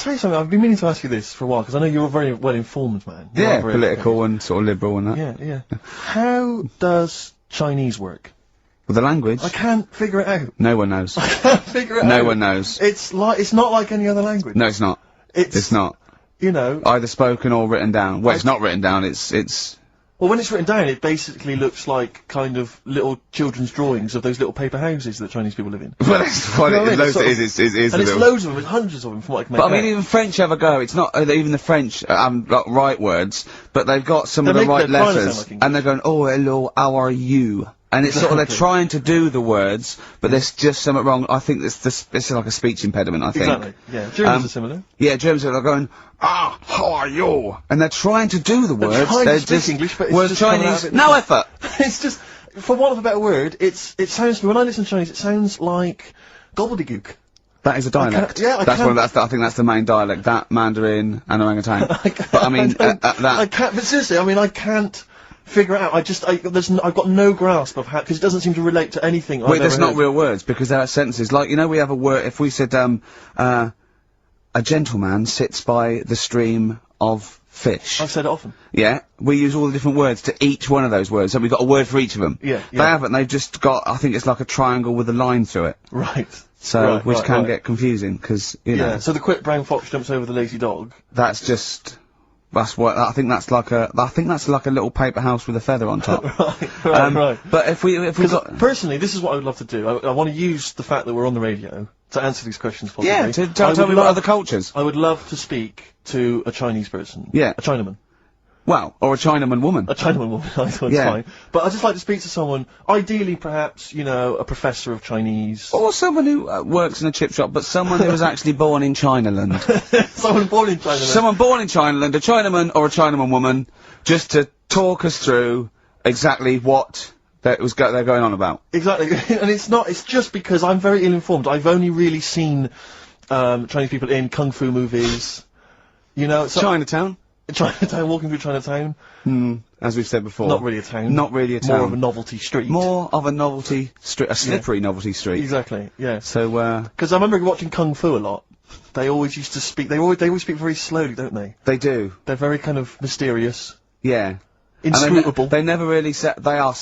tell you something, I've been meaning to ask you this for a while, because I know you're a very well-informed man. Yeah, political and sort of liberal and that. Yeah. How does Chinese work? With the language? I can't figure it out. No one knows. I can't figure it out. No one knows. It's not like any other language. No, it's not. It's not. You know. Either spoken or written down. Well, it's not written down, it's... Well, when it's written down, it basically looks like kind of little children's drawings of those little paper houses that Chinese people live in. Well, that's what it is. It is. And it's loads of them, it's hundreds of them from what I can make out. But I mean, even French have a go. It's not even the French like, right words, but they've got some of the right letters, and they're going, oh, hello, how are you? And it's sort of, they're trying to do the words, but there's just something wrong. I think it's like a speech impediment, I think. Exactly, yeah. Germans are similar. Yeah, Germans are going, how are you? And they're trying to do the words. They're just English, but it's just Chinese, no effort. It's just, for want of a better word, it sounds, when I listen to Chinese, it sounds like gobbledygook. That is a dialect. I think that's the main dialect. That, Mandarin, and orangutan. But I mean, I can't, but seriously, I mean, I can't figure it out. I've got no grasp of how, because it doesn't seem to relate to anything I've ever there's not heard. real words, because there are sentences. Like, you know, we have a word, if we said, a gentleman sits by the stream of fish. I've said it often. Yeah, we use all the different words to each one of those words, so we've got a word for each of them. Yeah. They haven't, they've just got, I think it's like a triangle with a line through it. Right. So, which can get confusing, because, you know. Yeah, so the quick brown fox jumps over the lazy dog. That's just... That's what, I think that's like a little paper house with a feather on top. Right. But if we got... Personally, this is what I would love to do. I want to use the fact that we're on the radio to answer these questions possibly. Yeah, to tell me about other cultures. I would love to speak to a Chinese person. Yeah. A Chinaman. Well, or a Chinaman woman. A Chinaman woman, I thought it's fine. But I'd just like to speak to someone, ideally perhaps, you know, a professor of Chinese. Or someone who works in a chip shop, but someone who was actually born in Chinaland. Someone born in Chinaland. Someone born in Chinaland, a Chinaman or a Chinaman woman, just to talk us through exactly what they're going on about. Exactly, and it's just because I'm very ill-informed. I've only really seen, Chinese people in kung fu movies, you know. So Chinatown? Chinatown, walking through Chinatown. As we've said before. Not really a town. Not really a town. More of a novelty street. More of a novelty street, a slippery novelty street. Exactly, yeah. So, because I remember watching Kung Fu a lot. They always used to speak, they always speak very slowly, don't they? They do. They're very kind of mysterious. Yeah. Inscrutable. They never really they are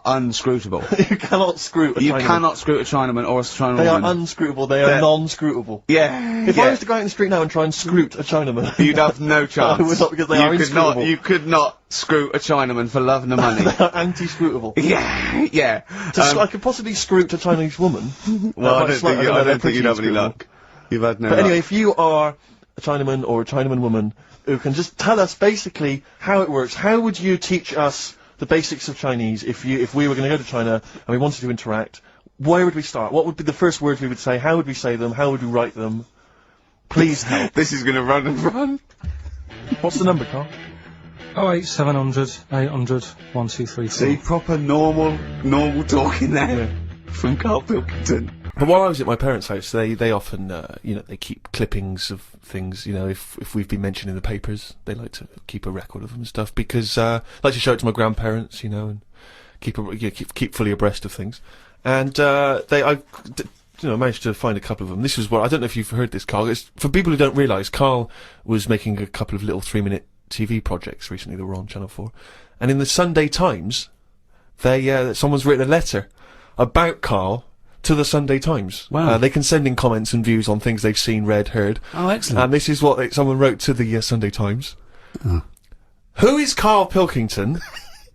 unscrutable. You cannot scrute a Chinaman. You cannot scrute a Chinaman or a Chinaman They woman. are unscrutable, they are non-scrutable. Yeah. If I was to go out in the street now and try and scrute a Chinaman... You'd have no chance. I would not, because they are inscrutable. You could not scrute a Chinaman for love nor money. They are anti-scrutable. Yeah. I could possibly scrute a Chinese woman. Well, I don't think you'd have any luck. You've had no luck. But anyway, if you are a Chinaman or a Chinaman woman who can just tell us basically how it works, how would you teach us the basics of Chinese if we were going to go to China and we wanted to interact? Where would we start? What would be the first words we would say? How would we say them? How would we write them? Please help. This is going to run and run. What's the number, Carl? 08700 800 1234. See, proper normal talking there from Karl Pilkington. But while I was at my parents' house, they often, you know, they keep clippings of things, you know, if we've been mentioned in the papers, they like to keep a record of them and stuff, because, I like to show it to my grandparents, you know, and keep fully abreast of things. And, I managed to find a couple of them. This was what, I don't know if you've heard this, Carl, it's, for people who don't realise, Carl was making a couple of little 3-minute TV projects recently that were on Channel 4. And in the Sunday Times, someone's written a letter about Carl to the Sunday Times. Wow. They can send in comments and views on things they've seen, read, heard. Oh, excellent. And this is what someone wrote to the Sunday Times. Who is Karl Pilkington?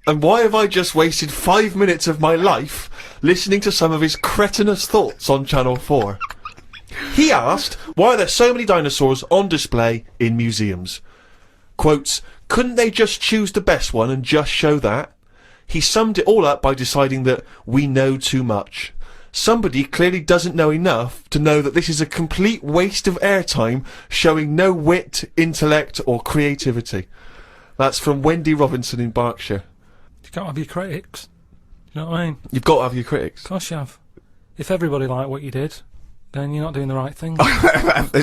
And why have I just wasted 5 minutes of my life listening to some of his cretinous thoughts on Channel 4? He asked, why are there so many dinosaurs on display in museums? Quotes, couldn't they just choose the best one and just show that? He summed it all up by deciding that we know too much. Somebody clearly doesn't know enough to know that this is a complete waste of airtime, showing no wit, intellect or creativity. That's from Wendy Robinson in Berkshire. You've got to have your critics. You know what I mean? You've got to have your critics. Of course you have. If everybody liked what you did, then you're not doing the right thing.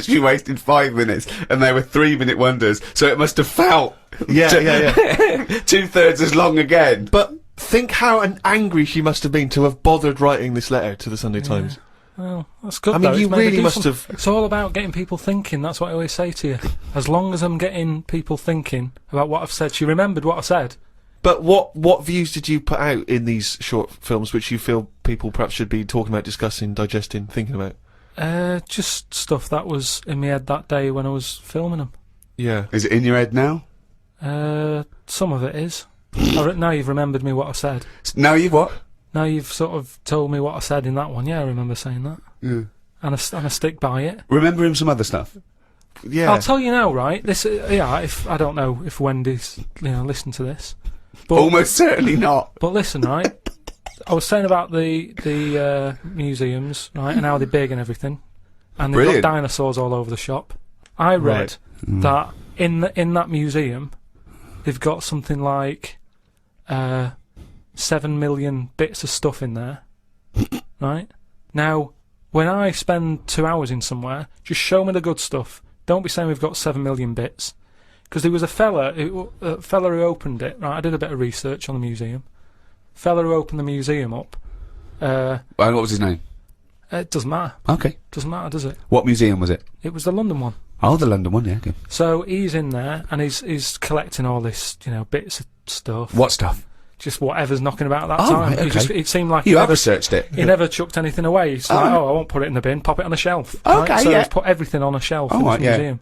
She wasted 5 minutes, and they were 3-minute wonders, so it must have felt... Yeah. 2/3 as long again. But think how angry she must have been to have bothered writing this letter to the Sunday Times. Well, that's good. I mean, though. you It's made me really do must something. have. It's all about getting people thinking. That's what I always say to you. As long as I'm getting people thinking about what I've said. She remembered what I said. But what views did you put out in these short films which you feel people perhaps should be talking about, discussing, digesting, thinking about? Just stuff that was in my head that day when I was filming them. Yeah. Is it in your head now? Some of it is. Now you've remembered me what I said. Now you've what? Now you've sort of told me what I said in that one. Yeah, I remember saying that. Yeah. And I stick by it. Remember him some other stuff? Yeah. I'll tell you now, right? This, if I don't know if Wendy's, listen to this. But, Almost certainly not. But listen, right? I was saying about the museums, right, and how they're big and everything, and they've got dinosaurs all over the shop. I read that in that museum, they've got something like 7 million bits of stuff in there, right? Now, when I spend 2 hours in somewhere, just show me the good stuff. Don't be saying we've got 7 million bits. Because there was a fella who opened it, right? I did a bit of research on the museum. Fella who opened the museum up. And what was his name? It doesn't matter. Okay. Doesn't matter, does it? What museum was it? It was the London one. Oh, the London one, yeah, okay. So he's in there, and he's collecting all this, bits of stuff. What stuff? Just whatever's knocking about at that Oh, time. right, okay. It seemed like You have researched it. he never chucked anything away. He's like, I won't put it in the bin, pop it on a shelf. Okay, right? So yeah. he's put everything on a shelf in this museum.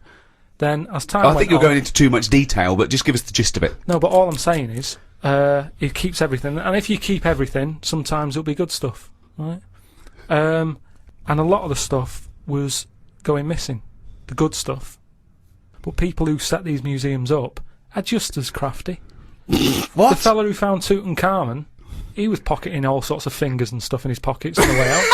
Then, as time I went think you're on, going into too much detail, but just give us the gist of it. No, but all I'm saying is, he keeps everything, and if you keep everything, sometimes it'll be good stuff, right? And a lot of the stuff was going missing, the good stuff. But people who set these museums up are just as crafty. What? The fella who found Tutankhamun, he was pocketing all sorts of fingers and stuff in his pockets on the way out.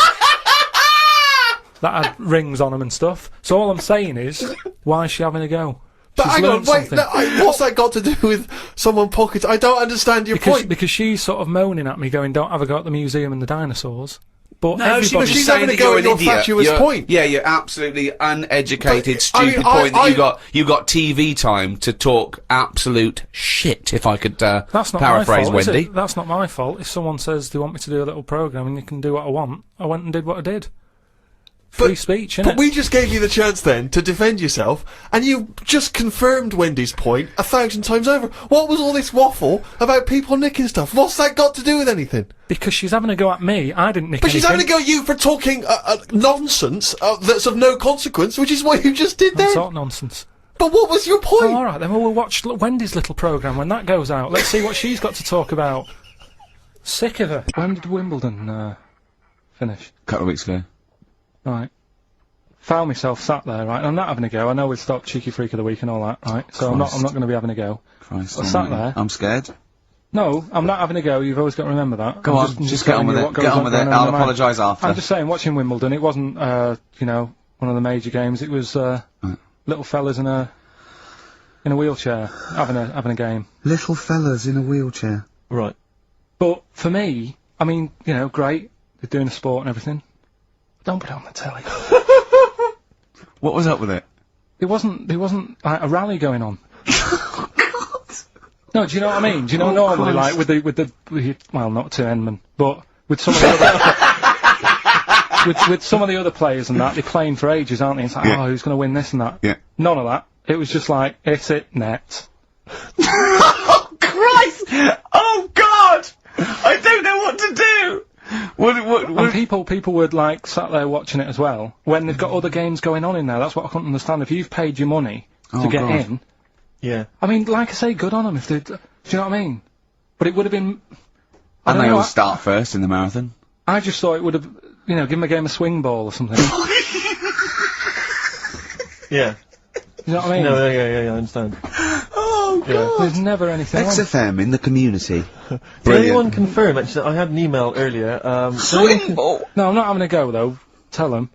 That had rings on them and stuff. So all I'm saying is, why is she having a go? But She's hang on, learned wait, something. what's that got to do with someone pocketing? I don't understand your point. Because she's sort of moaning at me, going, "Don't have a go at the museum and the dinosaurs." But No, everybody, she's having a go at your fatuous point. Yeah, you're absolutely uneducated, But, stupid point that you got TV time to talk absolute shit, if I could that's not paraphrase my fault, Wendy. is it? That's not my fault. If someone says they want me to do a little programme and you can do what I want, I went and did what I did. Free speech, innit? But we just gave you the chance then to defend yourself, and you just confirmed Wendy's point 1,000 times over. What was all this waffle about people nicking stuff? What's that got to do with anything? Because she's having a go at me. I didn't nick But she's anything. having a go at you for talking nonsense that's of no consequence, which is what you just did then. That's all nonsense. But what was your point? Oh, all right, then we'll watch Wendy's little programme when that goes out. Let's see what she's got to talk about. Sick of her. When did Wimbledon finish? A couple of weeks ago. Right. Found myself sat there, right, and I'm not having a go. I know we've stopped Cheeky Freak of the Week and all that, right? So I'm not going to be having a go. Christ, I sat there. I'm scared. No, I'm not having a go. You've always got to remember that. Go on, just get on with it. Get on with it. I'll apologise after. I'm just saying, watching Wimbledon, it wasn't, one of the major games. It was little fellas in a wheelchair having a game. Little fellas in a wheelchair. Right. But for me, I mean, great. They're doing a sport and everything. Don't put it on the telly. What was up with it? There wasn't like a rally going on. No, do you know what I mean? Do you know normally, like with the well, not to Enman, but with some of the other with some of the other players and that, they're playing for ages, aren't they? It's like, oh, who's going to win this and that? Yeah. None of that. It was just like, hit it, net. Oh, Christ! Oh, God! I don't know what to do! And people were like sat there watching it as well when they've got other games going on in there. That's what I couldn't understand. If you've paid your money to get in, yeah. I mean, like I say, good on them if they. Do you know what I mean? But it would have been. And they all start first in the marathon. I just thought it would have, give them a game of swing ball or something. Yeah. You know what I mean? No, yeah, I understand. Oh, God. Yeah. There's never anything on. XFM in the community. Did Brilliant. anyone confirm, actually, I had an email earlier, Swing ball! No, I'm not having a go, though. Tell them.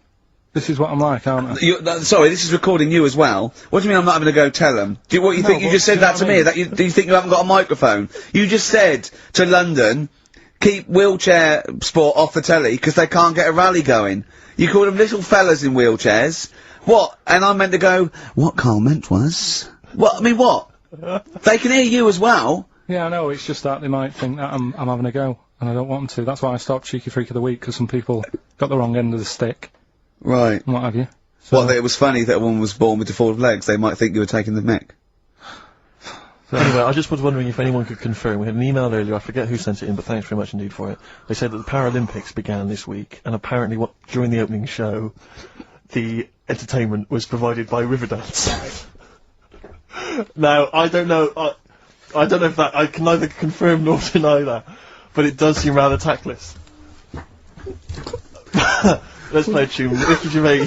This is what I'm like, aren't I? Sorry, this is recording you as well. What do you mean I'm not having to go tell them? Do you think you just said that to me? Do you think you haven't got a microphone? You just said to London, keep wheelchair sport off the telly because they can't get a rally going. You called them little fellas in wheelchairs. What? And I meant to go, what Carl meant was... What? I mean, what? They can hear you as well. Yeah, I know, it's just that they might think that I'm having a go. and I don't want them to. That's why I stopped Cheeky Freak of the Week, because some people got the wrong end of the stick. Right. And what have you. So, What, that it was funny that a woman was born with deformed legs? They might think you were taking the mick. So anyway, I just was wondering if anyone could confirm. We had an email earlier, I forget who sent it in, but thanks very much indeed for it. They said that the Paralympics began this week, and apparently during the opening show, the entertainment was provided by Riverdance. Now, I don't know if that, I can neither confirm nor deny that, but it does seem rather tactless. Let's play a tune. Ricky Gervais.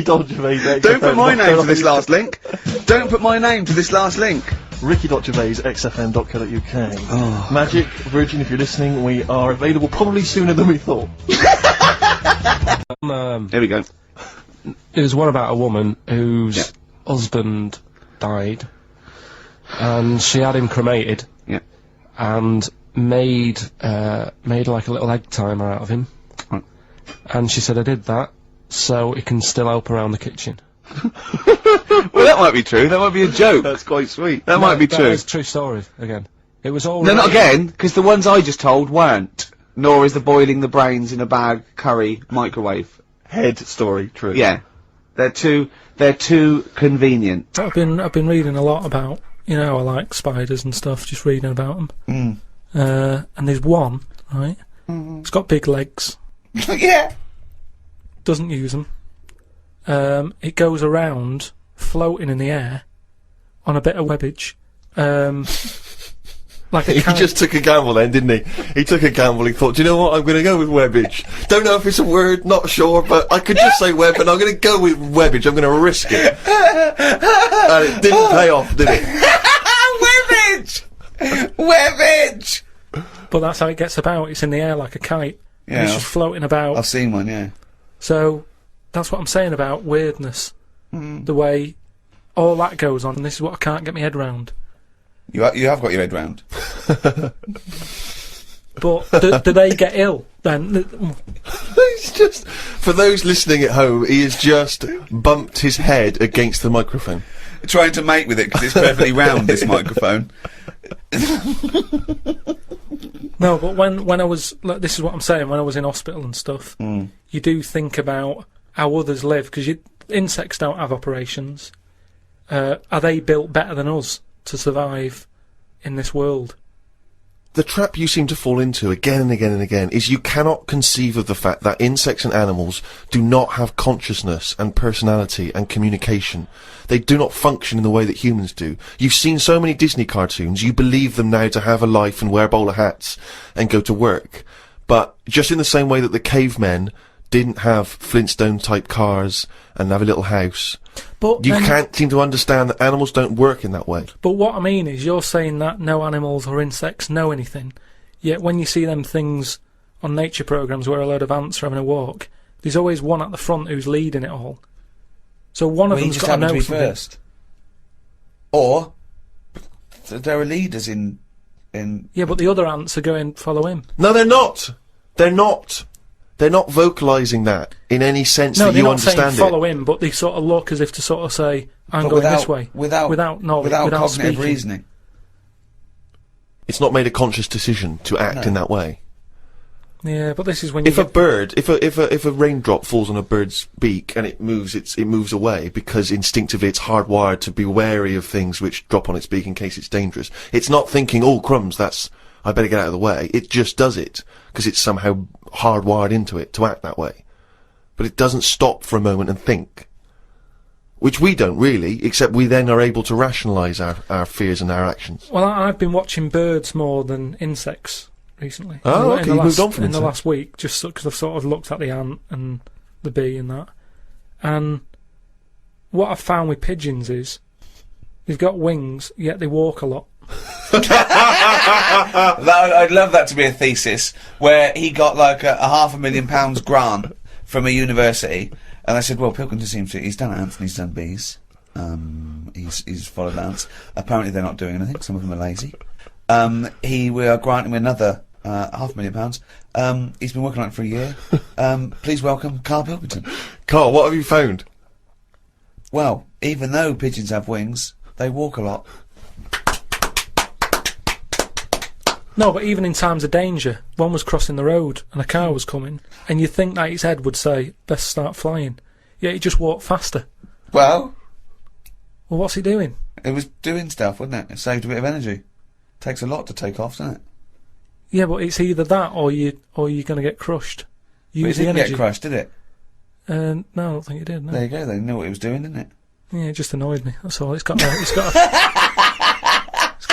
Don't put my name to this last link. Don't put my name to this last link. Ricky.Gervais, xfm.co.uk. Oh. Magic, Virgin, if you're listening, we are available probably sooner than we thought. Here we go. It was one about a woman whose husband died, and she had him cremated. Yeah. And made like a little egg timer out of him. Right. And she said, I did that so it can still help around the kitchen. Well, that might be true. That might be a joke. That's quite sweet. That might be true. That is true story, again. It was all No, right. not again, because the ones I just told weren't. Nor is the boiling the brains in a bag curry microwave Head story true. Yeah. They're too convenient. I've been reading a lot about, I like spiders and stuff, just reading about them. And there's one, right? It's got big legs. Yeah. Doesn't use them. It goes around, floating in the air, on a bit of webbage. Like a He just took a gamble then, didn't he? He took a gamble, he thought, do you know what, I'm gonna go with webbage. Don't know if it's a word, not sure, but I could just say web, and I'm gonna go with webbage, I'm gonna risk it. And it didn't pay off, did it? Webbage! Webbage! But that's how it gets about, it's in the air like a kite. Yeah. And it's just floating about. I've seen one, yeah. So, that's what I'm saying about weirdness. The way all that goes on, and this is what I can't get my head round. You have got your head round. But do they get ill then? He's just, for those listening at home, he has just bumped his head against the microphone. Trying to mate with it, because it's perfectly round, this microphone. No, but when I was, like, this is what I'm saying, when I was in hospital and stuff, you do think about how others live, because insects don't have operations. Are they built better than us to survive in this world? The trap you seem to fall into again and again and again is you cannot conceive of the fact that insects and animals do not have consciousness and personality and communication. They do not function in the way that humans do. You've seen so many Disney cartoons, you believe them now to have a life and wear bowler hats and go to work. But just in the same way that the cavemen didn't have Flintstone-type cars and have a little house, but you can't seem to understand that animals don't work in that way. But what I mean is, you're saying that no animals or insects know anything, yet when you see them things on nature programmes where a load of ants are having a walk, there's always one at the front who's leading it all. So one of them's got to know something. First. Or there are leaders in. Yeah, but the other ants are going follow him. No, they're not. They're not. They're not vocalising that in any sense that you understand it. No, they're not saying follow him, but they sort of look as if to sort of say, I'm going this way. Without cognitive speaking. reasoning. It's not made a conscious decision to act in that way. Yeah, but this is when you if a raindrop falls on a bird's beak and it moves away because instinctively it's hardwired to be wary of things which drop on its beak in case it's dangerous. It's not thinking, oh crumbs, I better get out of the way. It just does it because it's somehow hardwired into it to act that way. But it doesn't stop for a moment and think. Which we don't really, except we then are able to rationalise our fears and our actions. Well, I've been watching birds more than insects recently. Oh, okay, you moved on from in the last week, just because I've sort of looked at the ant and the bee and that. And what I've found with pigeons is, they've got wings, yet they walk a lot. I'd love that to be a thesis where he got like a £500,000 grant from a university, and I said, well, Pilkington seems to, he's done ants and he's done bees, he's followed ants. Apparently they're not doing anything, some of them are lazy. We are granting him another £500,000. He's been working on it for a year. Please welcome Karl Pilkington. Karl, what have you found? Well, even though pigeons have wings, they walk a lot. No, but even in times of danger, one was crossing the road and a car was coming, and you'd think that his head would say, "Best start flying." Yet he just walked faster. Well, what's he doing? It was doing stuff, wasn't it? It saved a bit of energy. Takes a lot to take off, doesn't it? Yeah, but it's either that or you're going to get crushed. But it didn't get crushed, did it? No, I don't think it did. No. There you go. They knew what it was doing, didn't it? Yeah, it just annoyed me. That's all. It's got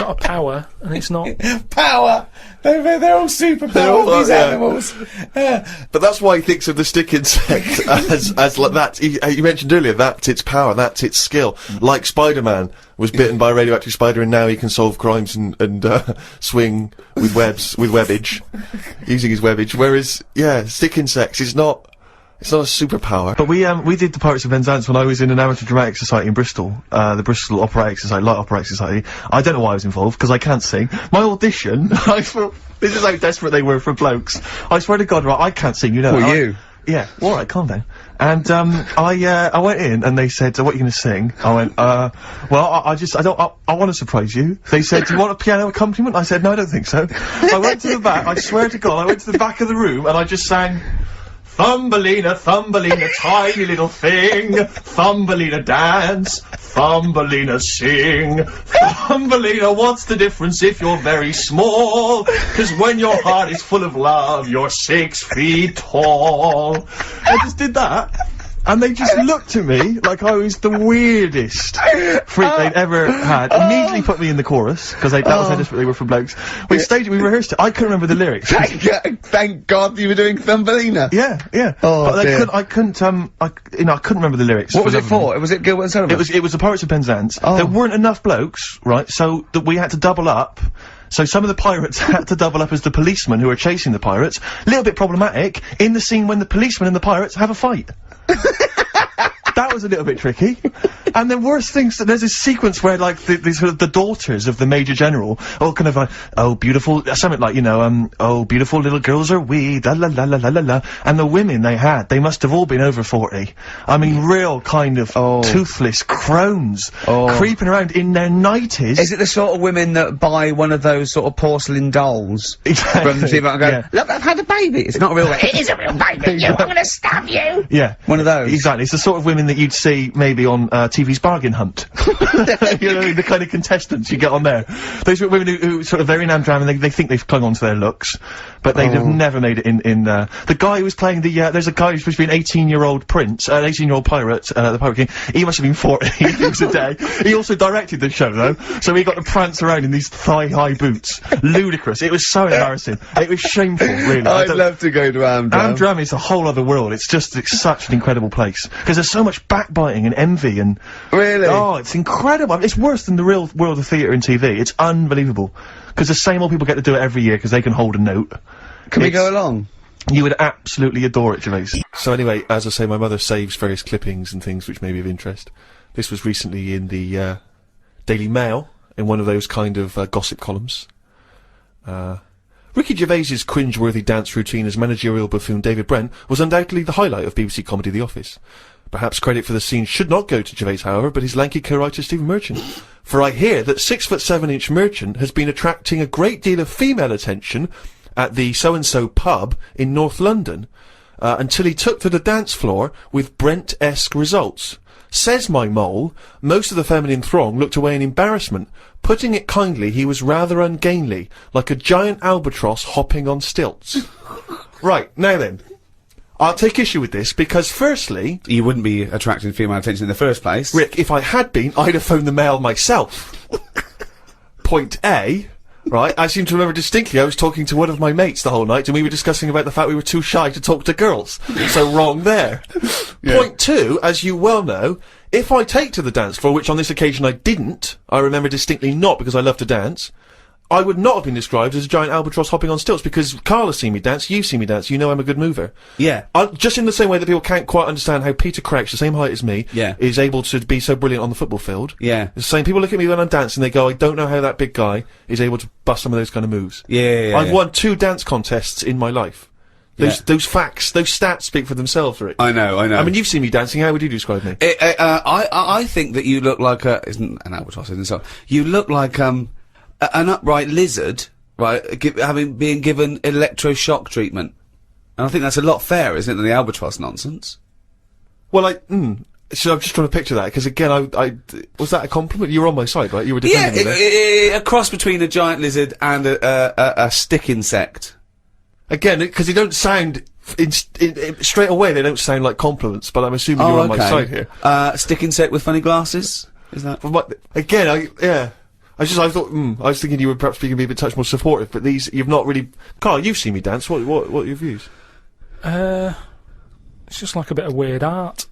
a power, and it's not power. They're all superpower. These animals. But that's why he thinks of the stick insect as like that. You mentioned earlier that's its power, that's its skill. Like Spider-Man was bitten by a radioactive spider, and now he can solve crimes and swing with webbage, using his webbage. Whereas, yeah, stick insects is not. It's not a superpower. But we did the Pirates of Penzance when I was in an amateur dramatic society in Bristol, the Bristol Operatic Society, Light Operatic Society. I don't know why I was involved, because I can't sing. My audition, this is how desperate they were for blokes. I swear to God, right, I can't sing, you know. Well, you? Yeah, alright, calm down. And, I went in and they said, "What are you gonna sing?" I went, well, I want to surprise you. They said, "Do you want a piano accompaniment?" I said, "No, I don't think so." I went to the back, I swear to God, I went to the back of the room and I just sang, "Thumbelina, Thumbelina, tiny little thing. Thumbelina dance, Thumbelina sing. Thumbelina, what's the difference if you're very small? 'Cause when your heart is full of love, you're 6 feet tall." I just did that. And they just looked at me like I was the weirdest freak they'd ever had. Immediately put me in the chorus, because that was how desperate they were for blokes. We staged it, we rehearsed it. I couldn't remember the lyrics. Thank God you were doing Thumbelina. Yeah. Oh, but I couldn't remember the lyrics. What was it for? Was it Gilbert and Sullivan? It was the Pirates of Penzance. Oh. There weren't enough blokes, right, so that we had to double up. So some of the pirates had to double up as the policemen who were chasing the pirates. A little bit problematic in the scene when the policemen and the pirates have a fight. That was a little bit tricky. And the worst things, there's this sequence where, like, the sort of the daughters of the Major General, all kind of like, "Oh, beautiful," something like, you know, "Oh, beautiful little girls are we, da la la la la la la." And the women they must have all been over 40. I mean, real kind of toothless crones, creeping around in their nighties. Is it the sort of women that buy one of those sort of porcelain dolls from the TV and go, "Look, I've had a baby." It's not a real baby. It is a real baby. I'm gonna stab you. Yeah. One of those. Exactly. It's the sort of women that you'd see maybe on TV's Bargain Hunt. You know, the kind of contestants you get on there. Those women who sort of, they're in Amdram and they think they've clung on to their looks, but they'd have never made it in the guy who was playing there's a guy who's supposed to be an 18-year-old prince, an 18-year-old pirate, the Pirate King. He must have been 40 if he was a day. He also directed the show, though, so he got to prance around in these thigh-high boots. Ludicrous. It was so embarrassing. It was shameful, really. I'd love to go to Amdram. Amdram is a whole other world. It's such an incredible place. Because there's so much backbiting and envy and... Really? Oh, it's incredible. It's worse than the real world of theatre and TV. It's unbelievable. Because the same old people get to do it every year because they can hold a note. Can we go along? You would absolutely adore it, Gervais. So anyway, as I say, my mother saves various clippings and things which may be of interest. This was recently in the Daily Mail, in one of those kind of gossip columns. Ricky Gervais's cringe-worthy dance routine as managerial buffoon David Brent was undoubtedly the highlight of BBC comedy The Office. Perhaps credit for the scene should not go to Gervais, however, but his lanky co-writer Stephen Merchant. For I hear that 6'7" Merchant has been attracting a great deal of female attention at the so-and-so pub in North London, until he took to the dance floor with Brent-esque results. Says my mole, most of the feminine throng looked away in embarrassment. Putting it kindly, he was rather ungainly, like a giant albatross hopping on stilts. Right, now then. I'll take issue with this, because firstly... You wouldn't be attracting female attention in the first place. Rick, if I had been, I'd have phoned the Mail myself. Point A, right, I seem to remember distinctly I was talking to one of my mates the whole night, and we were discussing about the fact we were too shy to talk to girls. So wrong there. Yeah. Point 2, as you well know, if I take to the dance floor, which on this occasion I didn't, I remember distinctly not because I love to dance, I would not have been described as a giant albatross hopping on stilts, because Carl has seen me dance, you've seen me dance, you know I'm a good mover. Yeah. Just in the same way that people can't quite understand how Peter Crouch, the same height as me, is able to be so brilliant on the football field. Yeah. The same, people look at me when I'm dancing, they go, I don't know how that big guy is able to bust some of those kind of moves. I've won 2 dance contests in my life. Those facts, those stats speak for themselves, Rick. I know. I mean, you've seen me dancing, how would you describe me? I think that you look like isn't an albatross, isn't it? You look like, an upright lizard right, being given electroshock treatment. And I think that's a lot fairer, isn't it, than the albatross nonsense? Well, so I'm just trying to picture that, because again, I was that a compliment? You were on my side, right? You were defending me there. A cross between a giant lizard and a stick insect. Again, because they don't sound, straight away they don't sound like compliments, but I'm assuming you're on my side here. Stick insect with funny glasses? Is that? Again, I thought, I was thinking you were perhaps being a bit touch more supportive, but you've not really. Carl, you've seen me dance. What are your views? It's just like a bit of weird art.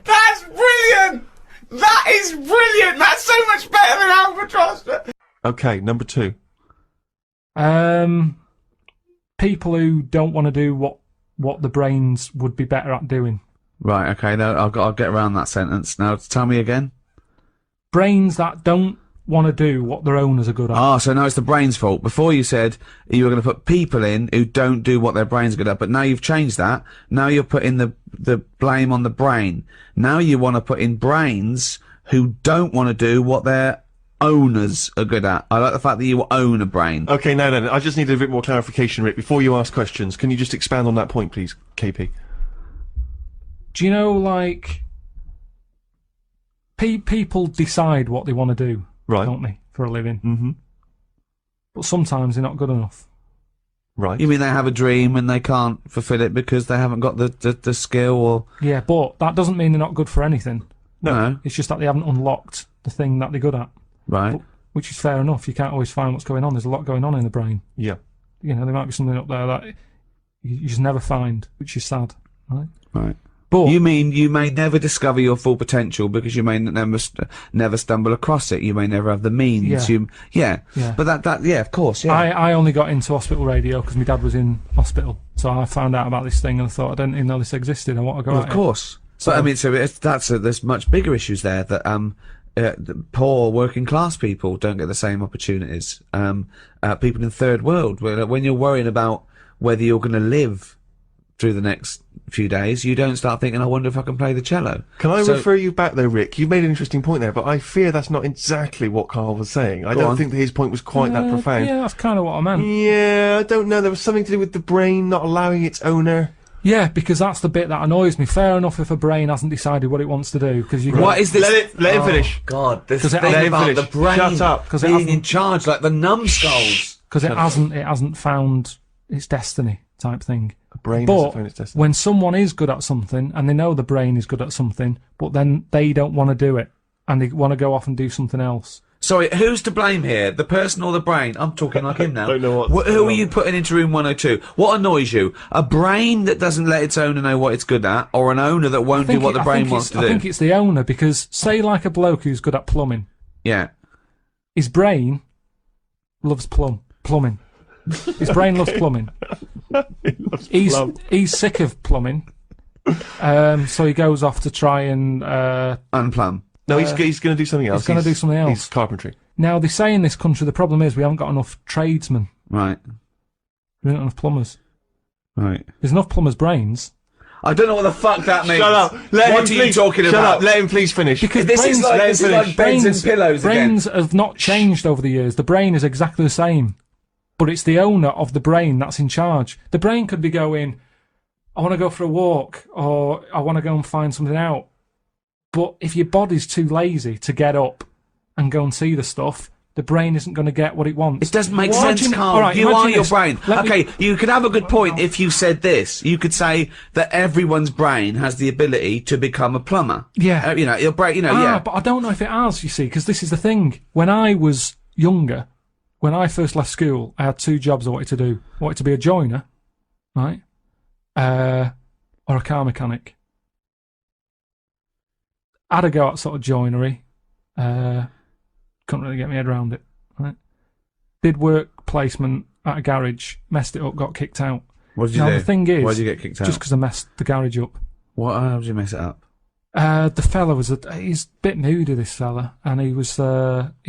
That's brilliant! That is brilliant! That's so much better than albatross! Okay, number 2. People who don't want to do what the brains would be better at doing. Right, okay, no, I'll get around that sentence. Now, tell me again. Brains that don't want to do what their owners are good at. Ah, so now it's the brain's fault. Before you said you were going to put people in who don't do what their brain's good at, but now you've changed that. Now you're putting the blame on the brain. Now you want to put in brains who don't want to do what their owners are good at. I like the fact that you own a brain. Okay, no, I just need a bit more clarification, Rick. Before you ask questions, can you just expand on that point, please, KP? Do you know, like, people decide what they want to do, right? Don't they, for a living? Mm-hmm. But sometimes they're not good enough. Right. You mean they have a dream and they can't fulfill it because they haven't got the skill or... Yeah, but that doesn't mean they're not good for anything. No. It's just that they haven't unlocked the thing that they're good at. Right. But, which is fair enough. You can't always find what's going on. There's a lot going on in the brain. Yeah. You know, there might be something up there that you just never find, which is sad. Right? Right. But you mean you may never discover your full potential because you may never stumble across it. You may never have the means. Yeah. But yeah, of course, yeah. I only got into hospital radio because my dad was in hospital, so I found out about this thing and I thought I didn't even know this existed. I want to go. Well, of course. So I mean, there's much bigger issues there that the poor working class people don't get the same opportunities. People in third world, when you're worrying about whether you're going to live through the next few days, you don't start thinking, I wonder if I can play the cello. Can I refer you back though, Rick? You made an interesting point there, but I fear that's not exactly what Carl was saying. I don't think that his point was quite that profound. Yeah, that's kind of what I meant. Yeah, I don't know. There was something to do with the brain not allowing its owner. Yeah, because that's the bit that annoys me. Fair enough if a brain hasn't decided what it wants to do, because you. What is this? Let him finish. God, this thing let him about finish. the brain Shut up. being in charge, like the numbskulls. Because it hasn't found its destiny, type thing. A brain hasn't found its destiny. When someone is good at something and they know the brain is good at something, but then they don't want to do it and they want to go off and do something else. Sorry, who's to blame here? The person or the brain? I'm talking like him now. Don't know who are you putting into room 102? What annoys you? A brain that doesn't let its owner know what it's good at, or an owner that won't do what the brain wants to do? I think it's the owner, because say like a bloke who's good at plumbing. Yeah. His brain loves plumbing. His brain loves plumbing. He's sick of plumbing. So he goes off to try and unplumb. No, he's going to do something else. He's going to do something else. He's carpentry. Now, they say in this country the problem is we haven't got enough tradesmen. Right. We haven't got enough plumbers. Right. There's enough plumbers' brains. I don't know what the fuck that means. Shut up. What are you talking about? Shut up. Let him please finish. Because this is like beds and pillows brains have not changed over the years. The brain is exactly the same. But it's the owner of the brain that's in charge. The brain could be going, I want to go for a walk, or I want to go and find something out. But if your body's too lazy to get up and go and see the stuff, the brain isn't going to get what it wants. It doesn't make sense, Carl. Right, you are your this. brain. Okay, you could have a good point if you said this. You could say that everyone's brain has the ability to become a plumber. Yeah. You know, your brain, yeah. But I don't know if it has, you see, because this is the thing. When I was younger, when I first left school, I had 2 jobs I wanted to do. I wanted to be a joiner, right? Or a car mechanic. I had a go at sort of joinery. Couldn't really get my head around it. Right? Did work placement at a garage, messed it up, got kicked out. What did you do? The thing is, why did you get kicked out? Just because I messed the garage up. How did you mess it up? The fella he's a bit moody, this fella, and he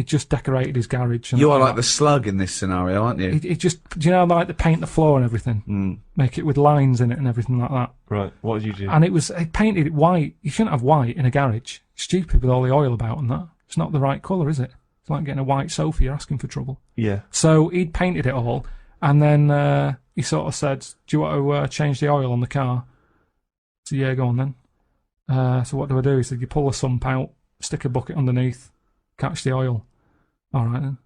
just decorated his garage. And you are like the slug in this scenario, aren't you? He just, do you know, like, they paint the floor and everything? Make it with lines in it and everything like that. Right, what did you do? And he painted it white. You shouldn't have white in a garage. Stupid with all the oil about and that. It's not the right colour, is it? It's like getting a white sofa, you're asking for trouble. Yeah. So he'd painted it all, and then he sort of said, do you want to change the oil on the car? So yeah, go on then. So what do I do? He said, you pull the sump out, stick a bucket underneath, catch the oil. All right then.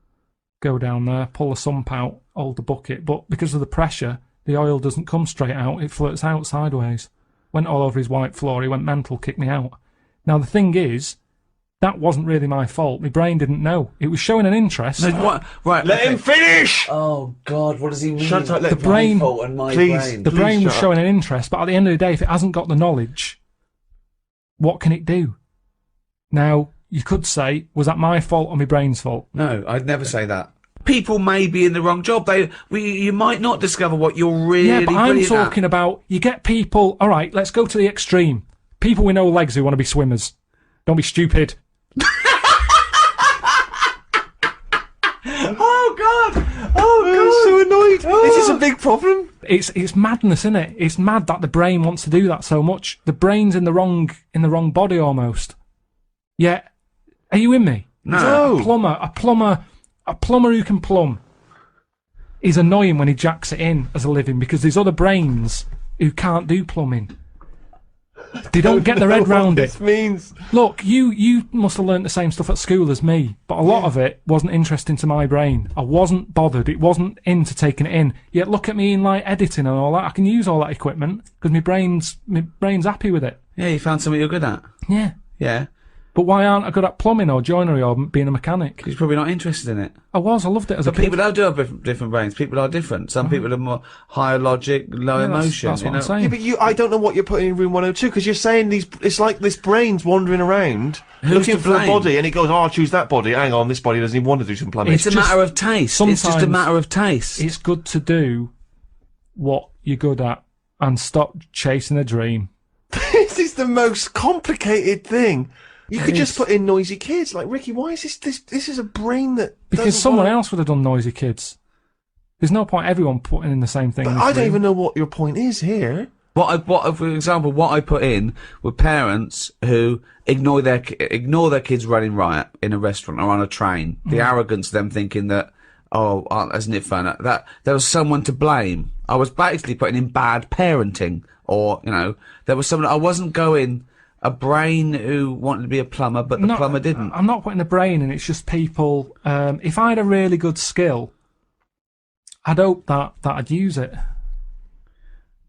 Go down there, pull the sump out, hold the bucket, but because of the pressure, the oil doesn't come straight out, it flirts out sideways. Went all over his white floor, he went mental, kicked me out. Now the thing is, that wasn't really my fault. My brain didn't know. It was showing an interest. No, what? Right, Let him finish! Oh God, what does he mean? Shut up, the brain, fault and my please. brain. the brain was showing an interest, but at the end of the day, if it hasn't got the knowledge, what can it do? Now, you could say, was that my fault or my brain's fault? No, I'd never say that. People may be in the wrong job. You might not discover what you're really. Yeah, but I'm brilliant talking about, you get people, alright, let's go to the extreme. People with no legs who want to be swimmers. Don't be stupid. Oh God! I'm so annoyed. This is a big problem. It's madness, isn't it? It's mad that the brain wants to do that so much. The brain's in the wrong body almost. Yeah, are you with me? No. A plumber who can plumb is annoying when he jacks it in as a living because there's other brains who can't do plumbing. They don't get their head round it. This means. Look, you must have learnt the same stuff at school as me, but a lot of it wasn't interesting to my brain. I wasn't bothered. It wasn't into taking it in. Yet look at me in like editing and all that. I can use all that equipment because my brain's happy with it. Yeah, you found something you're good at. Yeah. Yeah. But why aren't I good at plumbing or joinery or being a mechanic? You're probably not interested in it. I loved it as a But kid. people do have different brains. People are different. Some people are more higher logic, low emotion. That's what I'm know? saying. Yeah, but I don't know what you're putting in room 102 because you're saying it's like this brain's wandering around looking to for a blame? body, and it goes, "Oh, I'll choose that body." Hang on, this body doesn't even want to do some plumbing. It's a matter of taste. It's just a sometimes matter of taste. It's good to do what you're good at and stop chasing a dream. This is the most complicated thing. You could just put in noisy kids. Like, Ricky, why is this is a brain that Because someone else would have done noisy kids. There's no point everyone putting in the same thing. But I don't even know what your point is here. For example, what I put in were parents who ignore their kids running riot in a restaurant or on a train. The arrogance of them thinking that, oh, isn't it fun? That there was someone to blame. I was basically putting in bad parenting, or there was someone. I wasn't going a brain who wanted to be a plumber, but the plumber didn't. I'm not putting a brain in. It's just people. If I had a really good skill, I'd hope that I'd use it.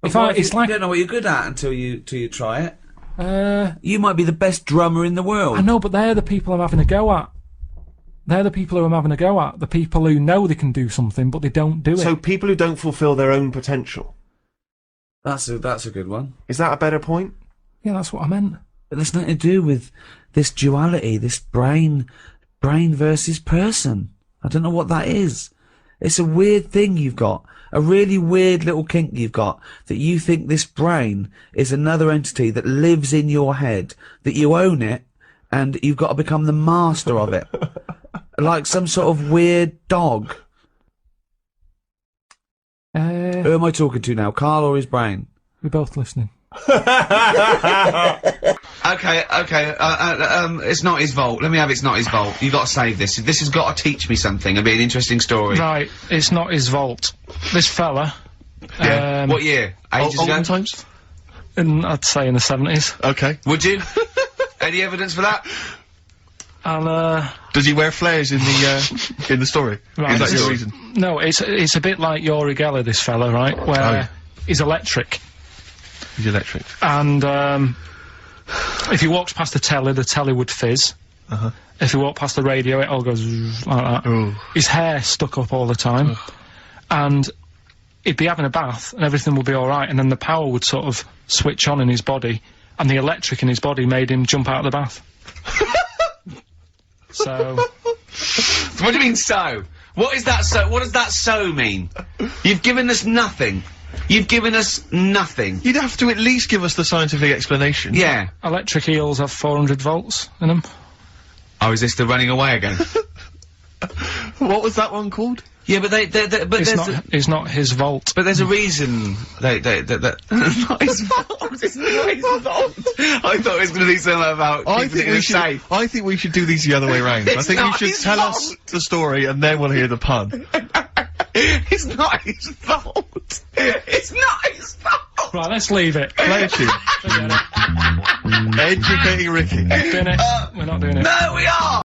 You don't know what you're good at until you try it. You might be the best drummer in the world. I know, but they're the people I'm having a go at. They're the people who I'm having a go at. The people who know they can do something, but they don't do it. So people who don't fulfil their own potential. That's a good one. Is that a better point? Yeah, that's what I meant. But there's nothing to do with this duality, this brain versus person. I don't know what that is. It's a weird thing you've got. A really weird little kink you've got, that you think this brain is another entity that lives in your head, that you own it, and you've got to become the master of it. Like some sort of weird dog. Who am I talking to now, Carl or his brain? We're both listening. Okay, it's not his fault. Let me have it's not his fault. You got to save this. This has got to teach me something. It'll be an interesting story. Right, it's not his fault. This fella. Yeah. What year? Ages ago? Olden times? I'd say in the 70s. Okay. Would you? Any evidence for that? And Does he wear flares in the story? Right, Is that it's- your reason? no, it's a bit like Yuri Geller, this fella, right? Where he's electric. He's electric. And if he walks past the telly would fizz. If he walked past the radio, it all goes like that. Ooh. His hair stuck up all the time. And he'd be having a bath and everything would be alright, and then the power would sort of switch on in his body, and the electric in his body made him jump out of the bath. So... What do you mean so? What is that so? What does that so mean? You've given us nothing. You've given us nothing. You'd have to at least give us the scientific explanation. Yeah. Electric eels have 400 volts in them. Oh, is this the running away again? What was that one called? Yeah, but it's not his fault. But there's a reason that not his fault. It's not his fault. I thought it was going to be something about. I think we should do these the other way round. I think you should tell us the story and then we'll hear the pun. It's not his fault. It's not his fault. Right, let's leave it. Play a tune. Educating Ricky. Doing it. We're not doing it. No, we are.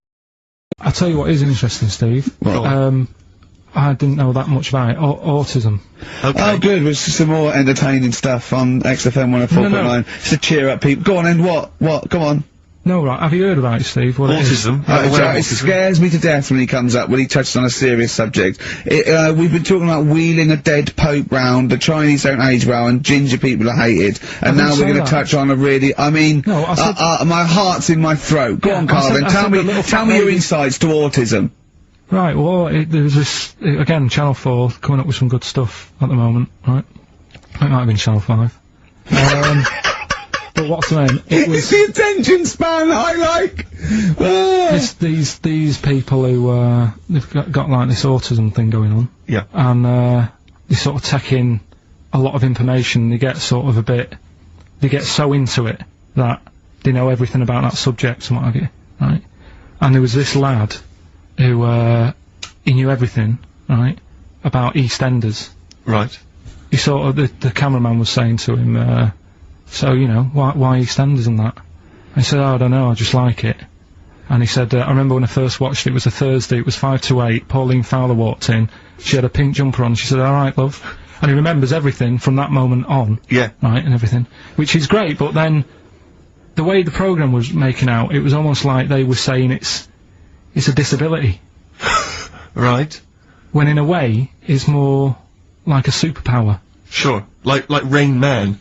I'll tell you what is interesting, Steve. I didn't know that much about it. Autism. Okay. Oh, good. There's some more entertaining stuff on XFM 104.9. Just to cheer up people. Go on, and what? Come on. No, right. Have you heard about it, Steve? What autism? It scares me to death when he comes up, when he touches on a serious subject. We've been talking about wheeling a dead pope round, the Chinese don't age well, and ginger people are hated. And now we're going to touch on a really, I mean, my heart's in my throat. Go on, Carl, then tell me your insights to autism. Right, well, there's this, again, Channel 4 coming up with some good stuff at the moment, right? It might have been Channel 5. But what's the name? It was the attention span I like! These people who, they've got like this autism thing going on. Yeah. And, they sort of take in a lot of information, they get sort of they get so into it that they know everything about that subject and what have you, right? And there was this lad who, he knew everything, right, about EastEnders. Right. He sort of, the cameraman was saying to him, so, you know, why EastEnders and that? And he said, oh, I don't know, I just like it. And he said, I remember when I first watched it, it was a Thursday, it was 5 to 8, Pauline Fowler walked in, she had a pink jumper on, she said, alright, love. And he remembers everything from that moment on. Yeah. Right, and everything. Which is great, but then, the way the programme was making out, it was almost like they were saying it's a disability. Right. When in a way, it's more like a superpower. Sure. Like Rain Man.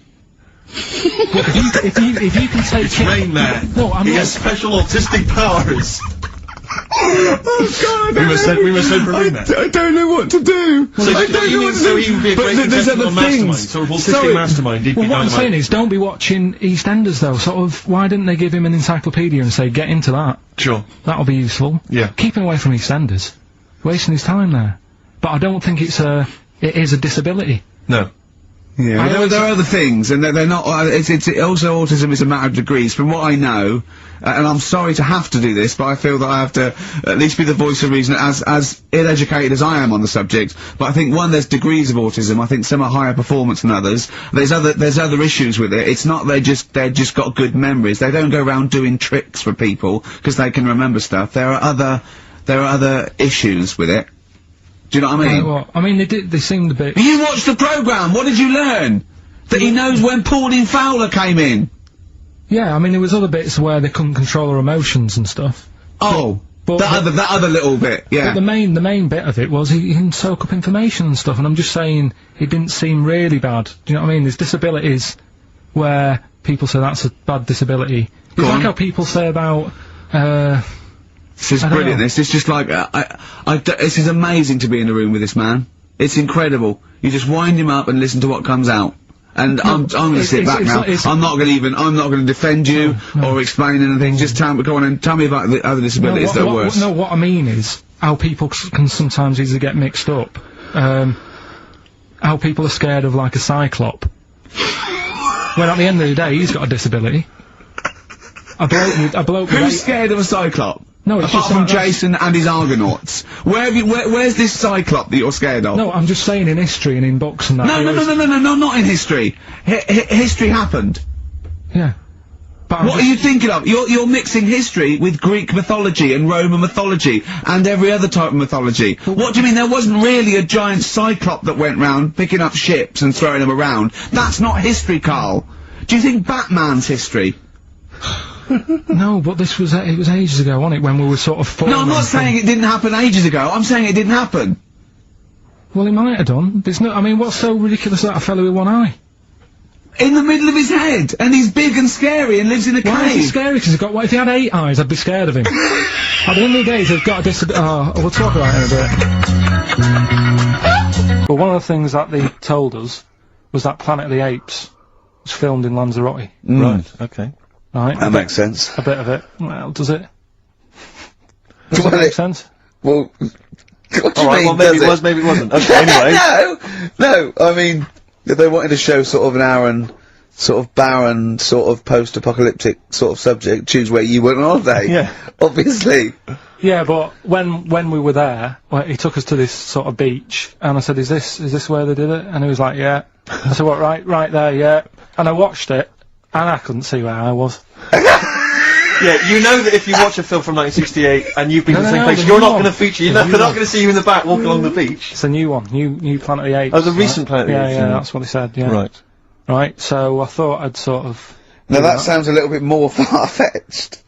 if you can take Rain Man. No, I'm he not. has special autistic powers. Oh God! We were so for Rain Man. I don't know what to do. So I don't know what to do. So he would be a great contestant on Mastermind. Sort of autistic Mastermind. Well, what I'm saying is, don't be watching EastEnders though. Sort of, why didn't they give him an encyclopedia and say, get into that? Sure. That'll be useful. Yeah. Keep him away from EastEnders. Wasting his time there. But I don't think it is a disability. No. Yeah, there are other things, and they're not. It's also autism is a matter of degrees. From what I know, and I'm sorry to have to do this, but I feel that I have to at least be the voice of reason, as ill-educated as I am on the subject. But I think there's degrees of autism. I think some are higher performance than others. There's other issues with it. It's not they're just got good memories. They don't go around doing tricks for people because they can remember stuff. There are other issues with it. Do you know what I mean? Well, I mean, they seemed a bit... You watched the programme, what did you learn? That he knows when Pauline Fowler came in? Yeah, I mean, there was other bits where they couldn't control her emotions and stuff. Oh, that other little bit, yeah. But the main bit of it was he can soak up information and stuff, and I'm just saying, it didn't seem really bad. Do you know what I mean? There's disabilities where people say that's a bad disability. It's like how people say about, This is brilliant. This is just like this is amazing to be in a room with this man. It's incredible. You just wind him up and listen to what comes out. And I'm going to sit back now. I'm not going to defend you or explain anything. Just go on and tell me about the other disabilities that are worse. No, what I mean is how people can sometimes easily get mixed up. How people are scared of like a cyclop. When at the end of the day, he's got a disability. A bloke Who's scared of a cyclop? No, it's apart from Jason and his Argonauts. Where's this cyclop that you're scared of? No, I'm just saying in history and in books and that. No, not in history. History happened. Yeah. But what are you thinking of? You're mixing history with Greek mythology and Roman mythology and every other type of mythology. What do you mean there wasn't really a giant cyclop that went round picking up ships and throwing them around? That's not history, Carl. Do you think Batman's history? No, but it was ages ago, wasn't it, when we were sort of No, I'm not saying it didn't happen ages ago, I'm saying it didn't happen. Well, it might have done. I mean, what's so ridiculous about a fellow with one eye? In the middle of his head, and he's big and scary and lives in a cave. Why is he scary? Because he's got, what if he had 8 eyes, I'd be scared of him. At the end of the day, he's got a disability. We'll talk about it in a bit. But one of the things that they told us was that Planet of the Apes was filmed in Lanzarote. Right, okay. Right. That makes sense. A bit of it. Well, does it? Does it make sense? Well, What do you Alright, mean, well maybe does it was, maybe it wasn't. Okay, anyway. No, I mean, if they wanted to show sort of an Aaron, sort of barren, sort of post-apocalyptic sort of subject, choose where you went on holiday. Yeah. Obviously. Yeah, but when we were there, he took us to this sort of beach, and I said, is this where they did it? And he was like, yeah. I said, what, right there, yeah. And I watched it, and I couldn't see where I was. Yeah, you know that if you watch a film from 1968 and you've been to the same place, you're not going to feature. They're not going to see you in the back walking along the beach. It's a new one, new Planet of the Apes. Oh, the recent Planet of the Apes. Yeah, that's what he said. Yeah. Right. So I thought I'd sort of. Now that sounds a little bit more far-fetched.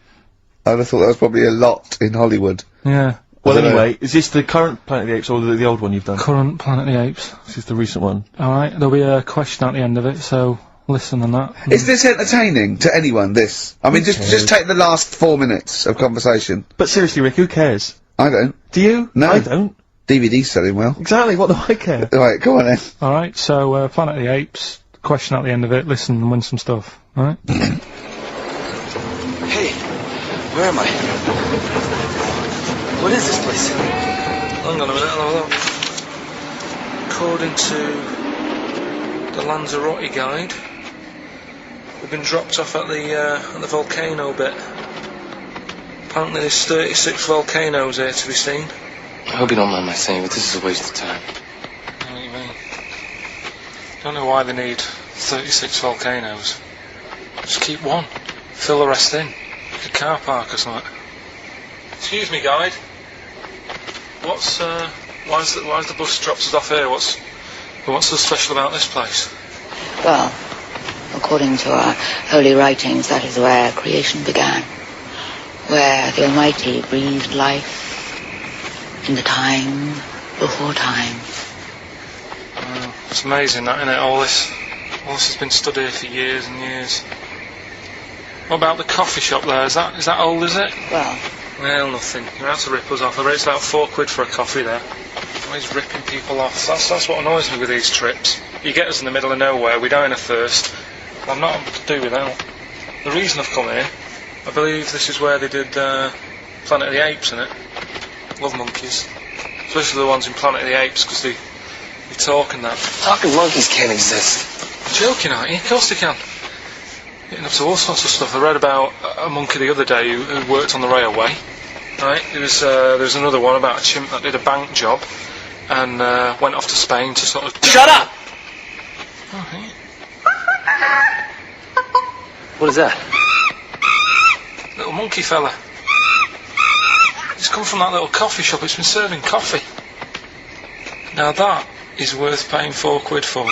I'd have thought that was probably a lot in Hollywood. Yeah. Well, anyway, is this the current Planet of the Apes or the old one you've done? Current Planet of the Apes. This is the recent one. Alright, there'll be a question at the end of it, so listen on that. Is this entertaining to anyone, this? I mean, just take the last 4 minutes of conversation. But seriously, Rick, who cares? I don't. Do you? No. I don't. DVD's selling well. Exactly, what do I care? Right, go on then. Alright, so, Planet of the Apes, question at the end of it, listen and win some stuff. Alright? Hey, where am I? What is this place? Hang on a minute, I'll have a look. According to the Lanzarote guide, we've been dropped off at the volcano bit. Apparently there's 36 volcanoes here to be seen. I hope you don't mind my saying, but this is a waste of time. What do you mean? Don't know why they need 36 volcanoes. Just keep one. Fill the rest in. Like a car park or something. Excuse me, guide. Why's the bus drops us off here? What's so special about this place? Well, according to our holy writings, that is where creation began. Where the Almighty breathed life in the time before time. It's amazing that, isn't it? All this has been stood here for years and years. What about the coffee shop there? Is that old, is it? Well, nothing. You're out to rip us off. I bet it's about £4 for a coffee there. Always ripping people off. That's what annoys me with these trips. You get us in the middle of nowhere, we die in a thirst. I'm not able to do without. The reason I've come here, I believe this is where they did Planet of the Apes, innit? Love monkeys. Especially the ones in Planet of the Apes, because they talk and that. Talking monkeys can't exist. You're joking, aren't you? Of course they can. Getting up to all sorts of stuff. I read about a monkey the other day who worked on the railway. Right? There was another one about a chimp that did a bank job and went off to Spain to sort of... Shut up! Alright. What is that? Little monkey fella. He's come from that little coffee shop. It's been serving coffee. Now that is worth paying £4 for.